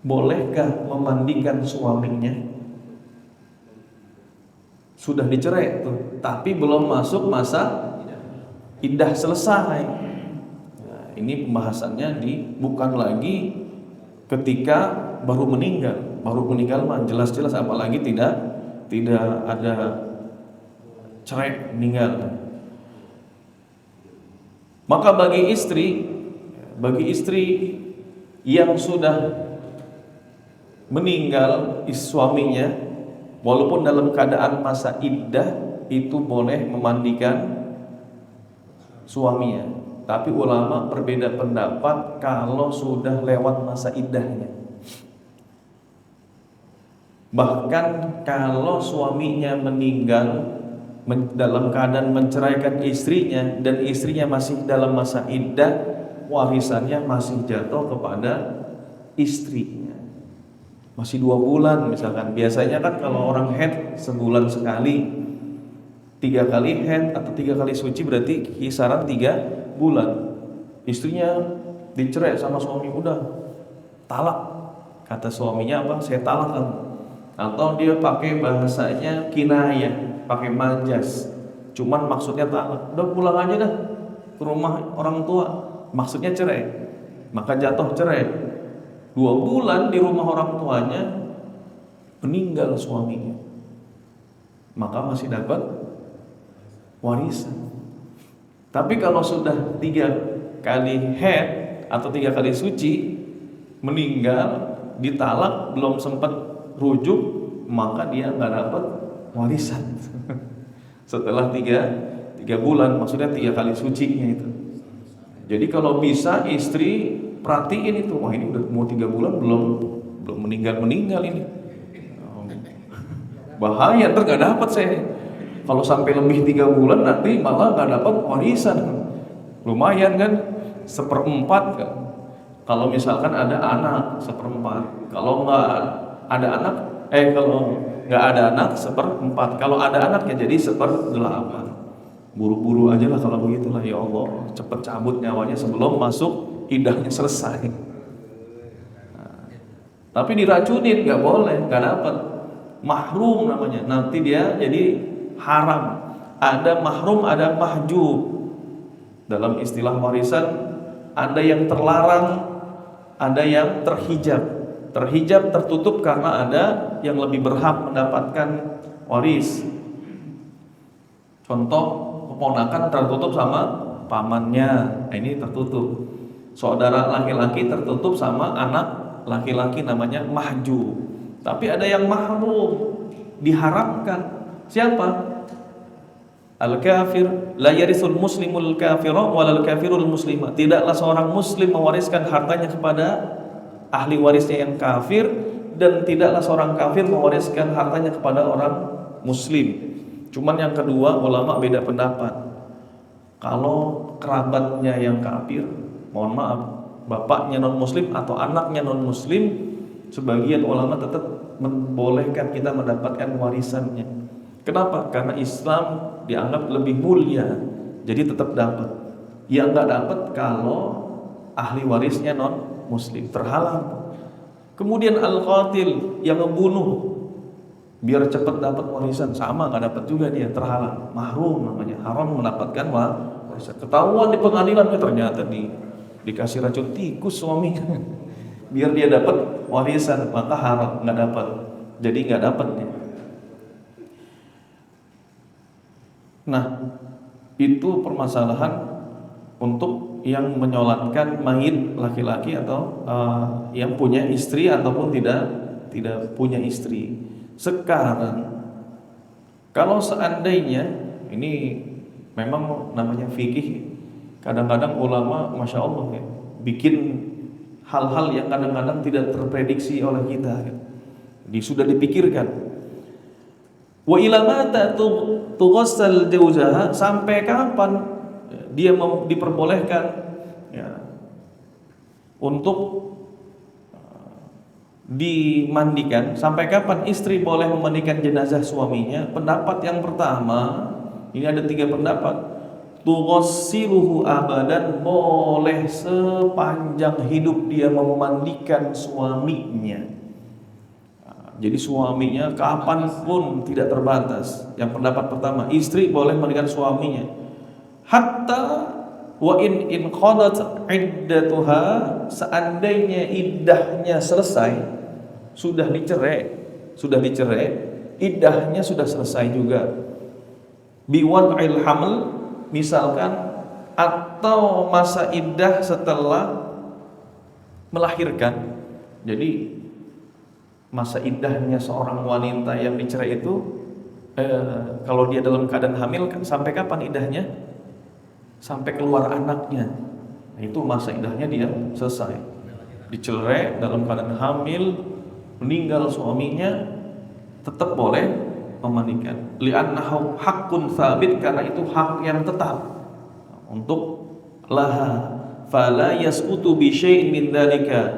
bolehkah memandikan suaminya? Sudah dicerai tuh, tapi belum masuk masa iddah selesai. Nah, ini pembahasannya bukan lagi ketika baru meninggal mah jelas-jelas, apalagi tidak ada cerai meninggal. Maka bagi istri yang sudah meninggal suaminya, walaupun dalam keadaan masa iddah, itu boleh memandikan suaminya. Tapi ulama berbeda pendapat kalau sudah lewat masa iddahnya. Bahkan kalau suaminya meninggal dalam keadaan menceraikan istrinya dan istrinya masih dalam masa iddah, warisannya masih jatuh kepada istrinya. Masih 2 bulan misalkan. Biasanya kan kalau orang haid sebulan sekali, 3 kali haid atau 3 kali suci berarti kisaran 3 bulan. Istrinya dicerai sama suami, udah talak. Kata suaminya apa? Saya talak kamu. Atau dia pakai bahasanya kinayah, pakai majas. Cuman maksudnya talak. Udah pulang aja dah ke rumah orang tua. Maksudnya cerai. Maka jatuh cerai. 2 bulan di rumah orang tuanya, meninggal suaminya. Maka masih dapat warisan. Tapi kalau sudah 3 kali haid atau 3 kali suci, meninggal, ditalak, belum sempat rujuk, maka dia nggak dapat warisan. Setelah 3 bulan, maksudnya 3 kali sucinya itu. Jadi kalau bisa istri perhatiin itu, wah ini udah mau 3 bulan belum meninggal ini. Bahaya, ntar nggak dapat saya. Kalau sampai lebih 3 bulan nanti malah nggak dapat warisan. Lumayan kan, 1/4 kan. Kalau misalkan ada anak 1/4. Kalau nggak ada anak, kalau nggak ada anak 1/4. Kalau ada anak ya jadi 1/8. Buru-buru aja lah kalau begitulah, ya Allah, cepet cabut nyawanya sebelum masuk iddahnya selesai. Nah, tapi diracunin nggak boleh, nggak dapat. Mahrum namanya. Nanti dia jadi haram. Ada mahrum, ada mahjub. Dalam istilah warisan ada yang terlarang, ada yang terhijab. Terhijab, tertutup karena ada yang lebih berhak mendapatkan waris. Contoh, keponakan tertutup sama pamannya. Nah, ini tertutup. Saudara laki-laki tertutup sama anak laki-laki, namanya mahjub. Tapi ada yang mahrum, diharamkan. Siapa? Al-kafir. La yarisul muslimul kafira walal kafirul muslimah. Tidaklah seorang muslim mewariskan hartanya kepada ahli warisnya yang kafir, dan tidaklah seorang kafir mewariskan hartanya kepada orang muslim. Cuman yang kedua, ulama beda pendapat. Kalau kerabatnya yang kafir, mohon maaf, bapaknya non muslim atau anaknya non muslim, sebagian ulama tetap membolehkan kita mendapatkan warisannya. Kenapa? Karena Islam dianggap lebih mulia, jadi tetap dapat. Yang nggak dapat kalau ahli warisnya non muslim, terhalang. Kemudian al-qatil, yang ngebunuh biar cepat dapat warisan, sama nggak dapat juga dia, terhalang. Mahrum namanya, haram mendapatkan warisan. Ketahuan di pengadilan, ternyata dikasih racun tikus suaminya biar dia dapat warisan, maka haram, nggak dapat. Jadi nggak dapat dia. Nah, itu permasalahan untuk yang menyolatkan mayit laki-laki atau yang punya istri ataupun tidak punya istri. Sekarang kalau seandainya ini memang namanya fikih, kadang-kadang ulama masya Allah ya, bikin hal-hal yang kadang-kadang tidak terprediksi oleh kita ya. Sudah dipikirkan. Wa ila mata tughassal jauzaha, sampai kapan dia diperbolehkan ya, untuk dimandikan, sampai kapan istri boleh memandikan jenazah suaminya? Pendapat yang pertama, ini ada 3 pendapat. Tughassiluhu abadan, boleh sepanjang hidup dia memandikan suaminya. Jadi suaminya kapanpun, tidak terbatas. Yang pendapat pertama, istri boleh memandikan suaminya hatta wa in qadat iddatuha, seandainya iddahnya selesai, sudah dicerai, iddahnya sudah selesai juga. Biwad'il haml, misalkan, atau masa iddah setelah melahirkan. Jadi masa iddahnya seorang wanita yang dicerai itu kalau dia dalam keadaan hamil, sampai kapan iddahnya? Sampai keluar anaknya. Nah, itu masa iddahnya dia selesai. Dicerai dalam keadaan hamil, meninggal suaminya, tetap boleh memandikan. Li'annahu haqqun tsabit, karena itu hak yang tetap untuk laha. Fala yasqutu bi syai'in min dzalika,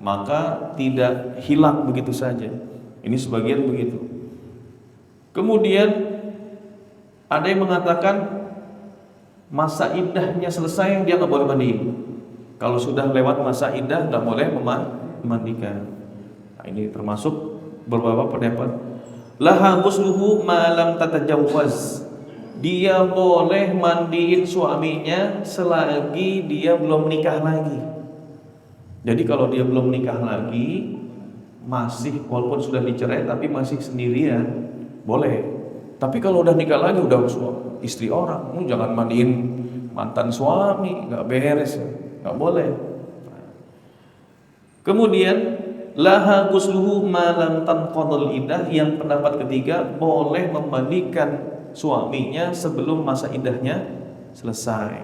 maka tidak hilang begitu saja. Ini sebagian begitu. Kemudian ada yang mengatakan masa iddahnya selesai, dia nggak boleh mandiin. Kalau sudah lewat masa iddah nggak boleh memandikan. Nah, ini termasuk beberapa pendapat. Laha ghusluhu ma lam tatajawwaz, dia boleh mandiin suaminya selagi dia belum nikah lagi. Jadi kalau dia belum nikah lagi, masih walaupun sudah dicerai tapi masih sendirian, boleh. Tapi kalau udah nikah lagi, udah istri orang, jangan mandiin mantan suami, nggak beres, nggak boleh. Kemudian laha ghusluhu ma lam tanqadul iddah, yang pendapat ketiga, boleh memandikan suaminya sebelum masa iddahnya selesai.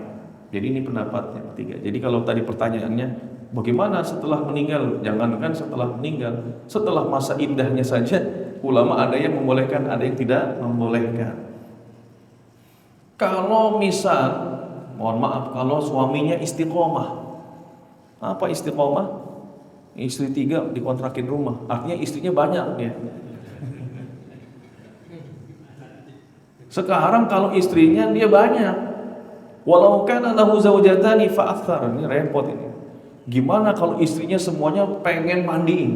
Jadi ini pendapat yang ketiga. Jadi kalau tadi pertanyaannya bagaimana setelah meninggal, jangankan setelah meninggal, setelah masa iddahnya saja ulama ada yang membolehkan, ada yang tidak membolehkan. Kalau misal, mohon maaf, kalau suaminya istiqomah. Apa istiqomah? Istri 3 dikontrakin rumah, artinya istrinya banyak dia. Sekarang kalau istrinya dia banyak, walau kana lahu zaujatani fa aktsar, ini repot ini. Gimana kalau istrinya semuanya pengen mandiin?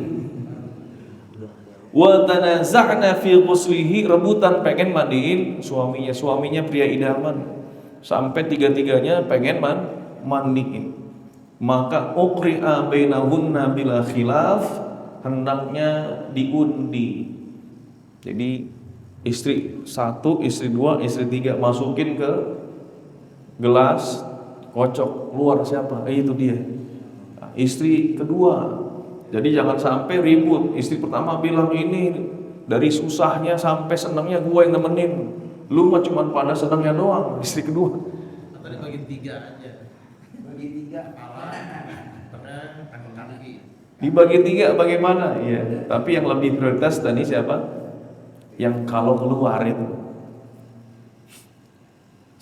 Wa tanaza'na fi ghuslihi, rebutan pengen mandiin suaminya pria idaman, sampai 3-3-nya pengen mandiin. Maka uqri'a bainahunna bila khilaf, hendaknya diundi. Jadi istri 1, istri 2, istri 3 masukin ke gelas, kocok, keluar siapa? Itu dia. Nah, istri kedua. Jadi jangan sampai ribut. Istri pertama bilang ini dari susahnya sampai senangnya gue yang nemenin, lu mah cuma pada senangnya doang. Istri kedua. Atau dibagi 3 aja. Bagi 3 kepala, tangan, kaki. Dibagi 3 bagaimana? Iya. Tapi yang lebih prioritas tadi siapa? Yang kalau keluar itu.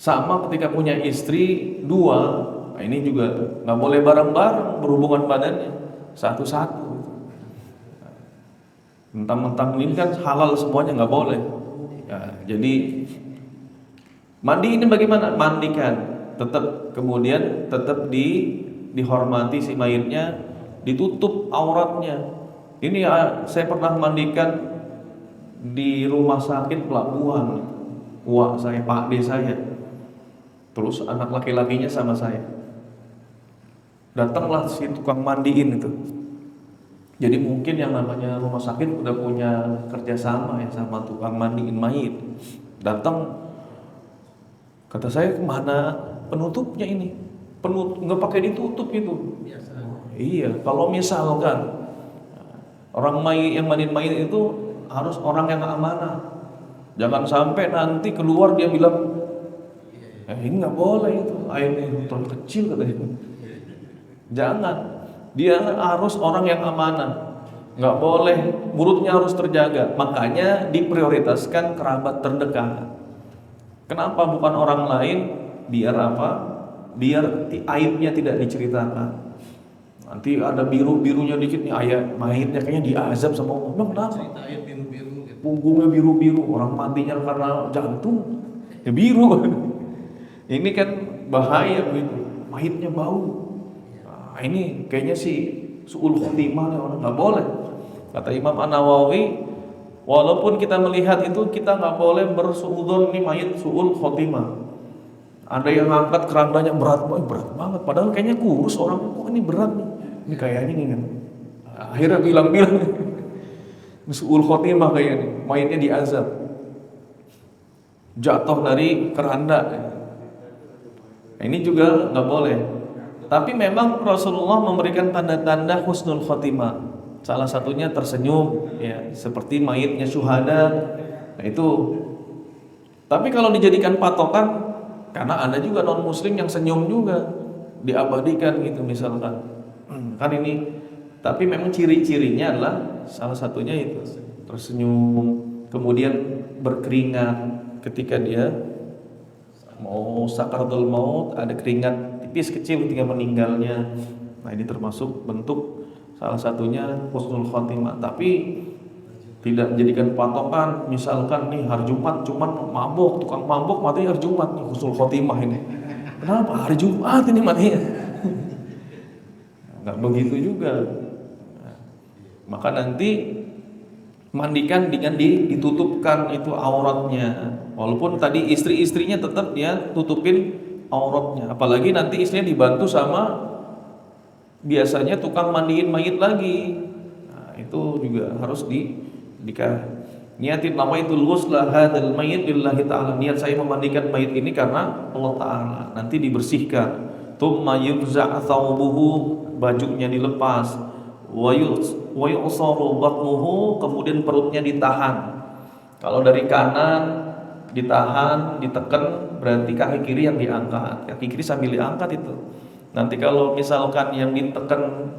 Sama ketika punya istri 2, nah ini juga nggak boleh bareng-bareng berhubungan badannya. Satu-satu. Mentang-mentang ini kan halal semuanya, nggak boleh. Ya, jadi mandi ini bagaimana? Mandikan, tetap, kemudian tetap dihormati si mayitnya, ditutup auratnya. Ini saya pernah mandikan di rumah sakit pelabuhan. Wah, saya Pak D saya. Terus anak laki-lakinya sama saya. Datanglah si tukang mandiin itu. Jadi mungkin yang namanya rumah sakit udah punya kerjasama ya sama tukang mandiin mayit. Datang, kata saya, kemana penutupnya ini? penuh, nggak pakai ditutup itu. Biasa. Iya, kalau misalkan orang mayit yang mandiin mayit itu harus orang yang amanah. Jangan sampai nanti keluar dia bilang, ini nggak boleh itu, airnya terlalu kecil katanya. Jangan, dia harus orang yang amanah. Nggak boleh, mulutnya harus terjaga. Makanya diprioritaskan kerabat terdekat. Kenapa bukan orang lain? Biar apa? Biar aibnya tidak diceritakan. Nanti ada biru-birunya dikit nih, ayah mayitnya kayaknya diazab sama Allah. Emang kenapa? Cerita air biru-biru gitu. Punggungnya biru-biru, orang matinya karena jantung, ya biru. Ini kan bahaya begitu, mayitnya bau. Nah, ini kayaknya sih su'ul khotimah nih orang, nggak boleh. Kata Imam An-Nawawi, walaupun kita melihat itu kita nggak boleh bersuudzon nih mayit su'ul khotimah. Ada yang angkat kerandanya berat banget, padahal kayaknya kurus orang, kok ini berat nih. Ini kayaknya nih kan. Akhirnya bilang-bilang su'ul khotimah kayaknya, mayitnya diazab. Jatuh dari keranda. Nah, ini juga nggak boleh. Tapi memang Rasulullah memberikan tanda-tanda husnul khotimah. Salah satunya tersenyum, ya, seperti mayitnya syuhada. Nah itu. Tapi kalau dijadikan patokan, karena ada juga non muslim yang senyum juga diabadikan gitu misalkan. Kan ini. Tapi memang ciri-cirinya adalah salah satunya itu tersenyum, kemudian berkeringat ketika dia mau sakaratul maut, ada keringat tipis kecil ketika meninggalnya. Nah ini termasuk bentuk salah satunya husnul khotimah. Tapi tidak menjadikan patokan, misalkan nih hari Jumat cuman mabuk, tukang mabuk mati hari Jumat nih husnul khotimah ini. Kenapa hari Jumat ini matinya? Nggak begitu juga. Maka nanti mandikan dengan ditutupkan itu auratnya. Walaupun tadi istri-istrinya tetap dia tutupin auratnya. Apalagi nanti istrinya dibantu sama biasanya tukang mandiin mayit lagi. Nah, itu juga harus niatin nama itu ghusla hadzal mayit lillahi ta'ala. Niat saya memandikan mayit ini karena Allah Ta'ala. Nanti dibersihkan. Tsumma yufza' thawbuhu, bajunya dilepas. Wa yu'saru batnuhu, kemudian perutnya ditahan. Kalau dari kanan ditahan, ditekan, berarti kaki kiri yang diangkat. Kaki kiri sambil diangkat itu. Nanti kalau misalkan yang ditekan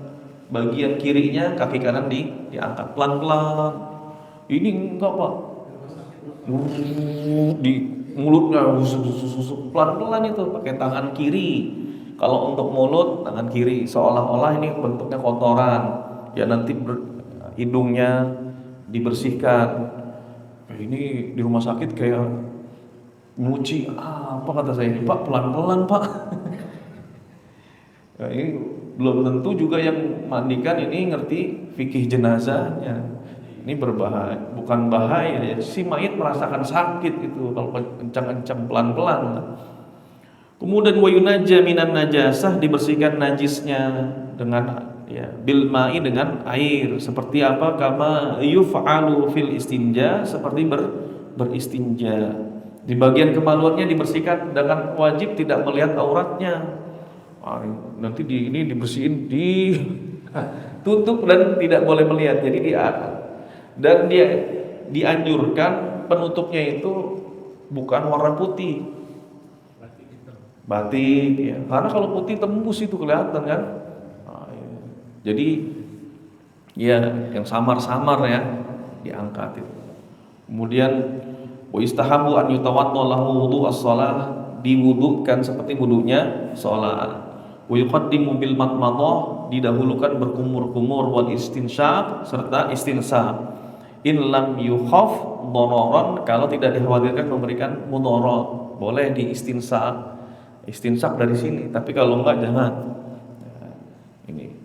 bagian kirinya, kaki kanan diangkat pelan-pelan. Ini enggak Pak, di mulutnya pelan-pelan itu pakai tangan kiri. Kalau untuk mulut tangan kiri, seolah-olah ini bentuknya kotoran. Ya nanti hidungnya dibersihkan. Ini di rumah sakit kayak nyuci apa kata saya ini Pak, pelan-pelan Pak. Nah, ini belum tentu juga yang mandikan ini ngerti fikih jenazahnya. Ini berbahaya, bukan bahaya ya. Si mayit merasakan sakit itu kalau kencang-kencang pelan-pelan. Kemudian wayunaja minan najasah, dibersihkan najisnya dengan ya bil ma'i, dengan air. Seperti apa? Kama yuf'alu fil istinja, seperti beristinja. Di bagian kemaluannya dibersihkan dengan wajib tidak melihat auratnya. Nanti ini dibersihin, ditutup dan tidak boleh melihat. Jadi dan dia dianjurkan penutupnya itu bukan warna putih, batik ya. Karena kalau putih tembus itu kelihatan kan. Nah, ya. Jadi ya yang samar-samar ya diangkat itu. Kemudian wa istahabu an yutawadda lahu wudu as-shalah, diwudukan seperti wudunya salat. Wa yuqaddimu bil madmadah, didahulukan berkumur-kumur, wal istinsyaq, serta istinsaq. In lam yukhaf dararan, kalau tidak dikhawatirkan memberikan mudarat, boleh di istinsak dari sini. Tapi kalau enggak jangan. Nah, ini.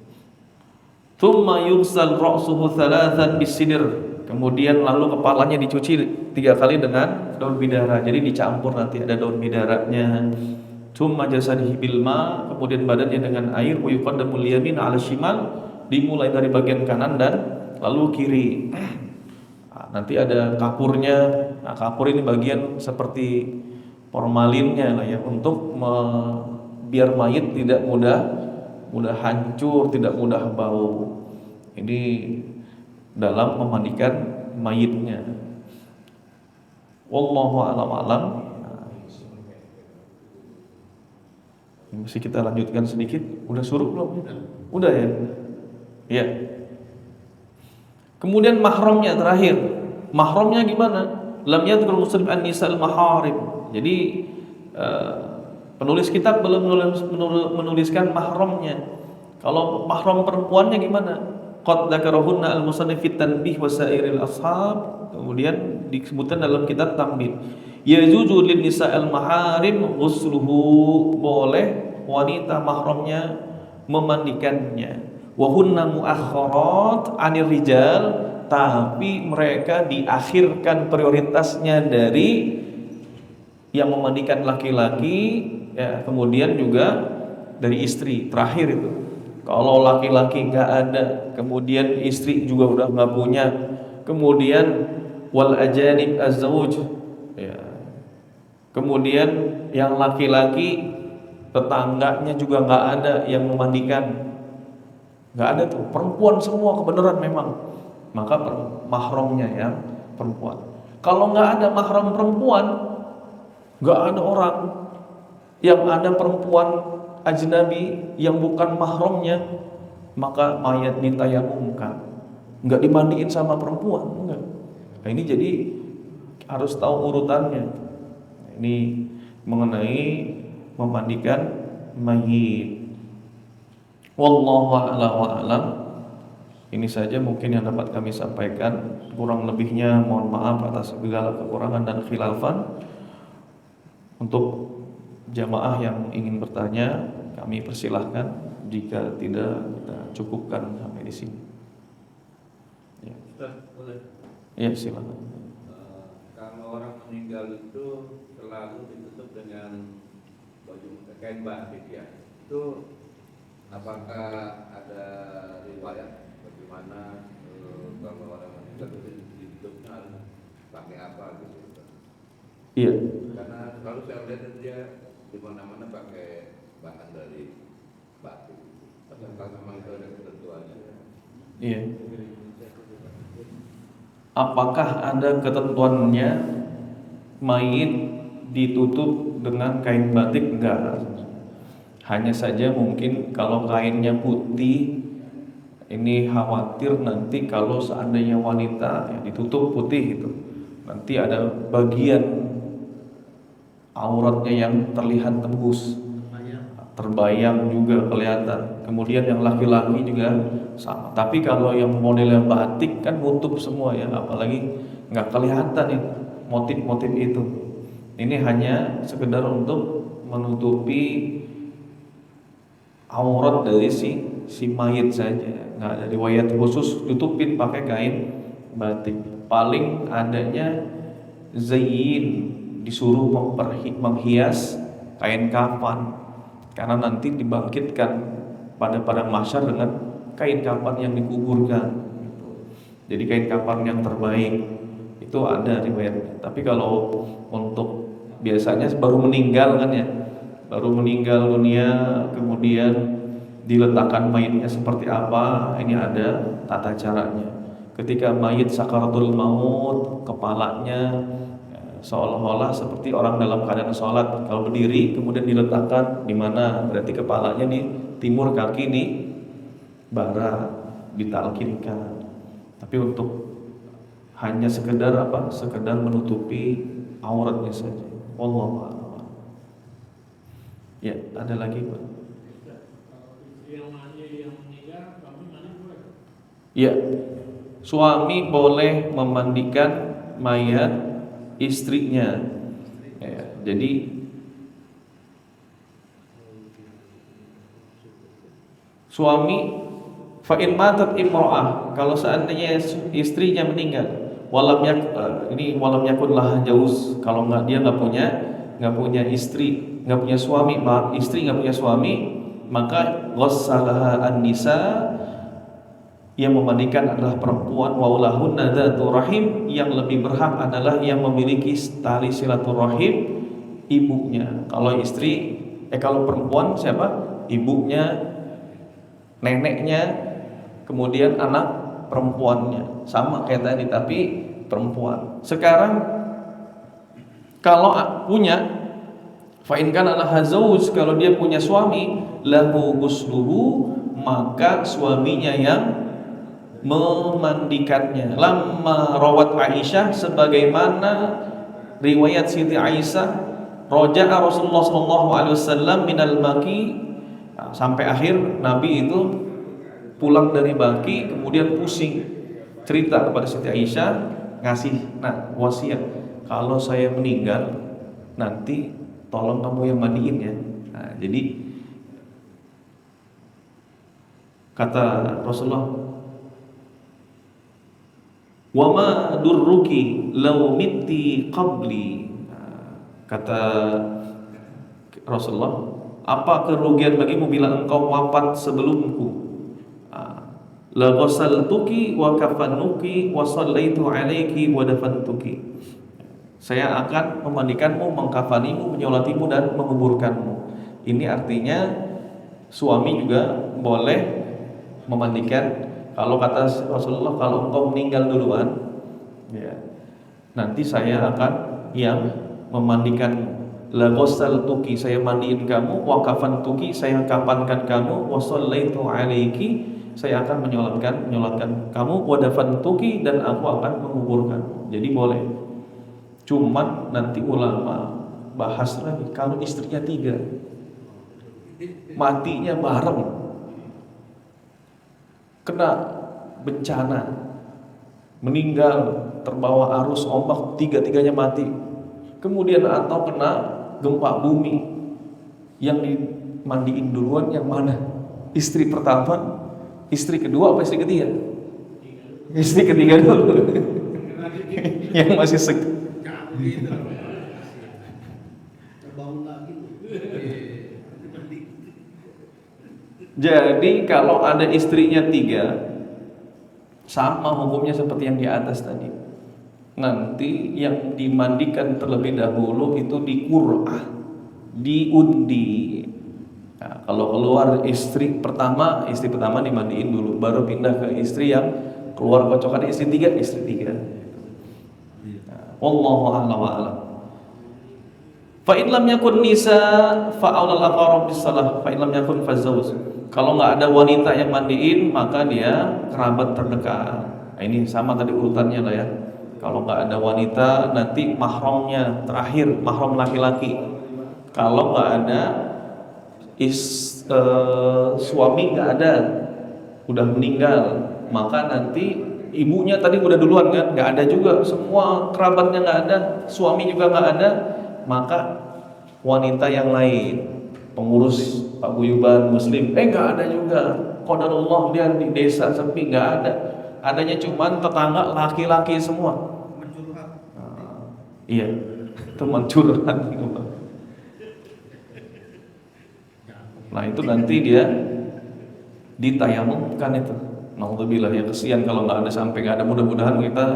Tsumma yughsal ra'suhu thalathan bisidr, kemudian lalu kepalanya dicuci 3 kali dengan daun bidara. Jadi dicampur, nanti ada daun bidaranya. Tsumma jasadihi bil ma, kemudian badannya dengan air. Wa yuqaddamul yamin 'ala shimal, dimulai dari bagian kanan dan lalu kiri. Nanti ada kapurnya. Nah, kapur ini bagian seperti formalinnya lah ya, untuk biar mayit tidak mudah hancur, tidak mudah bau. Ini dalam memandikan mayitnya. Wallahu a'lam alam. Masih kita lanjutkan sedikit. Udah suruh belum? Udah ya. Ya. Kemudian mahramnya terakhir. Mahramnya gimana? Lam yadhkur muslim an-nisa'al maharim. Jadi penulis kitab belum menuliskan mahramnya. Kalau mahram perempuannya gimana? Qad dzakarahunna al-musannif fit tanbih wa sairil ashab. Kemudian disebutkan dalam kitab Tambih. Yajuzu lin nisa'il maharim ghusluhu, boleh wanita mahramnya memandikannya. Wa hunna muakhkharat 'anil rijal, tapi mereka diakhirkan prioritasnya dari yang memandikan laki-laki, ya, kemudian juga dari istri terakhir itu. Kalau laki-laki nggak ada, kemudian istri juga udah nggak punya, kemudian wal ajanib az-zawj, ya. Kemudian yang laki-laki tetangganya juga nggak ada yang memandikan, nggak ada tuh, perempuan semua kebenaran memang. Maka mahramnya yang perempuan. Kalau nggak ada mahram perempuan, nggak ada orang yang ada perempuan ajnabi yang bukan mahramnya, maka mayat ditayamumkan, nggak dimandiin sama perempuan, enggak. Nah, ini jadi harus tahu urutannya. Ini mengenai memandikan mayit. Wallahu a'lam. Ini saja mungkin yang dapat kami sampaikan. Kurang lebihnya mohon maaf atas segala kekurangan dan khilafan. Untuk jamaah yang ingin bertanya, kami persilahkan. Jika tidak, kita cukupkan sampai di sini. Ya. Boleh. Ya, silakan. Kalau orang meninggal itu selalu ditutup dengan baju kain batik, ya. Itu apakah ada riwayat bagaimana kalau orang meninggal itu ditutupnya harus pakai apa gitu? Iya. Karena selalu saya lihat dia di mana-mana pakai bahan dari batik. Apakah memang itu ada ketentuannya? Iya. Apakah ada ketentuannya mayit ditutup dengan kain batik? Enggak. Hanya saja mungkin kalau kainnya putih, ini khawatir nanti kalau seandainya wanita ya, ditutup putih itu, nanti ada bagian auratnya yang terlihat tembus, terbayang juga kelihatan. Kemudian yang laki-laki juga sama. Tapi kalau yang modelnya batik kan nutup semua ya, apalagi nggak kelihatan nih motif-motif itu. Ini hanya sekedar untuk menutupi aurat dari si mayit saja. Nggak ada riwayat khusus tutupin pakai kain batik. Paling adanya zayin, disuruh menghias kain kafan, karena nanti dibangkitkan pada padang mahsyar dengan kain kafan yang dikuburkan. Jadi kain kafan yang terbaik itu ada riwayatnya. Tapi kalau untuk biasanya baru meninggal kan ya, baru meninggal dunia kemudian diletakkan mayitnya seperti apa, ini ada tata caranya. Ketika mayit sakaratul maut, kepalanya seolah-olah seperti orang dalam keadaan sholat. Kalau berdiri kemudian diletakkan di mana? Berarti kepalanya di timur, kaki di barat, ditalkinkan. Tapi untuk hanya sekedar apa? Sekedar menutupi auratnya saja. Wallahu a'lam. Ya, ada lagi Pak? Ya, suami boleh memandikan mayat istrinya. Ya, jadi suami fa'in matat imra'ah, kalau seandainya istrinya meninggal, walam yakun laha jauz, kalau dia nggak punya istri, nggak punya suami, maaf, istri nggak punya suami, maka ghassalaha an-nisa, yang memandikan adalah perempuan, wa ulahunna dzatu rahim, yang lebih berhak adalah yang memiliki tali silaturahim, ibunya. Kalau istri Kalau perempuan siapa? Ibunya, neneknya, kemudian anak perempuannya. Sama kayak tadi tapi perempuan. Sekarang kalau punya fa in kana laha zauj, kalau dia punya suami, lahu ghusluhu, maka suaminya yang memandikannya. Lamma rawat Aisyah, sebagaimana riwayat Siti Aisyah, roja'a Rasulullah sallallahu alaihi wasallam minal Baqi, sampai akhir Nabi itu pulang dari Baqi, kemudian pusing, cerita kepada Siti Aisyah, ngasih wasiat, kalau saya meninggal nanti tolong kamu yang mandiin ya. Jadi kata Rasulullah, wa ma durruki law mitti qabli. Kata Rasulullah, apa kerugian bagimu bila engkau wafat sebelumku? La ghasaltuki wa kafantuki wa sallaitu alaiki wa dafantuki. Saya akan memandikanmu, mengkafanimu, menyolatimu dan menguburkanmu. Ini artinya suami juga boleh memandikan. Kalau kata Rasulullah, kalau engkau meninggal duluan, ya, nanti saya akan yang memandikanmu. La ghasaltuki, saya mandiin kamu, wa kafantuki, saya kafankan kamu, wa sallaitu alaiki, saya akan menyolatkan kamu, wa dafantuki, dan aku akan menguburkanmu. Jadi boleh. Cuman nanti ulama bahas lagi kalau istrinya 3, matinya bareng, kena bencana, meninggal terbawa arus ombak, 3-tiganya mati. Kemudian atau kena gempa bumi, yang dimandiin duluan yang mana? Istri pertama, istri kedua, apa istri ketiga? Istri ketiga dulu. Yang masih Jadi kalau ada istrinya 3, sama hukumnya seperti yang di atas tadi. Nanti yang dimandikan terlebih dahulu itu diqur'ah, diundi. Nah, kalau keluar istri pertama dimandiin dulu, baru pindah ke istri yang keluar kocokan, istri 3. Wallahu a'lam wa a'lam. Fa in lam yakun nisa fa aulal aqrab bis salah, fa in lam yakun fazawj. Kalau enggak ada wanita yang mandiin, maka dia kerabat terdekat. Nah, ini sama tadi urutannya lah ya. Kalau enggak ada wanita, nanti mahramnya terakhir, mahram laki-laki. Kalau enggak ada suami, enggak ada, udah meninggal, maka nanti ibunya tadi udah duluan kan, nggak ada juga, semua kerabatnya nggak ada, suami juga nggak ada, maka wanita yang lain, pengurus paguyuban muslim, nggak ada juga, qadarullah dia di desa sepi, nggak ada, adanya cuman tetangga laki-laki semua. Iya, teman curhat. Nah itu nanti dia ditayamumkan itu. Alhamdulillah, ya kesian kalau nggak ada, sampai nggak ada. Mudah-mudahan kita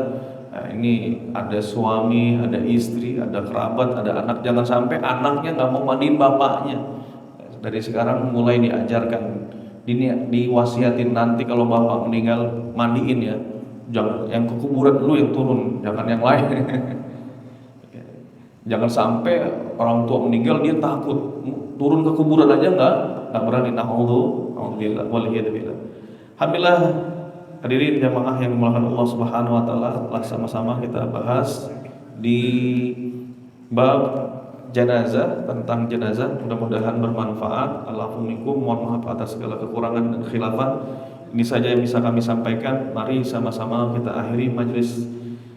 ini ada suami, ada istri, ada kerabat, ada anak. Jangan sampai anaknya nggak mau mandiin bapaknya. Dari sekarang mulai diajarkan, diwasiatin nanti kalau bapak meninggal mandiin ya. Jangan yang ke kuburan dulu yang turun, jangan yang lain. Jangan sampai orang tua meninggal dia takut turun ke kuburan aja nggak berani. Alhamdulillah, waliyadzubillah. Alhamdulillah, hadirin jamaah yang dimuliakan Allah Subhanahu wa taala, telah sama-sama kita bahas di bab jenazah, tentang jenazah. Mudah-mudahan bermanfaat. Alhamdulillah, mohon maaf atas segala kekurangan dan khilafan. Ini saja yang bisa kami sampaikan. Mari sama-sama kita akhiri majelis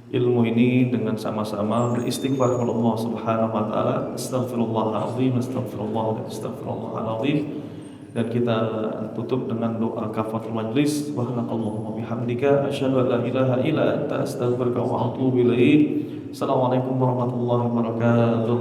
ilmu ini dengan sama-sama beristighfar kepada Allah Subhanahu wa taala. Astaghfirullahalazim, astaghfirullahalazim. Dan kita tutup dengan doa kafaratul majlis. Subhanakallahumma bihamdika asyhadu an la ilaha illa anta astaghfiruka wa atubu ilaik. Assalamualaikum warahmatullahi wabarakatuh.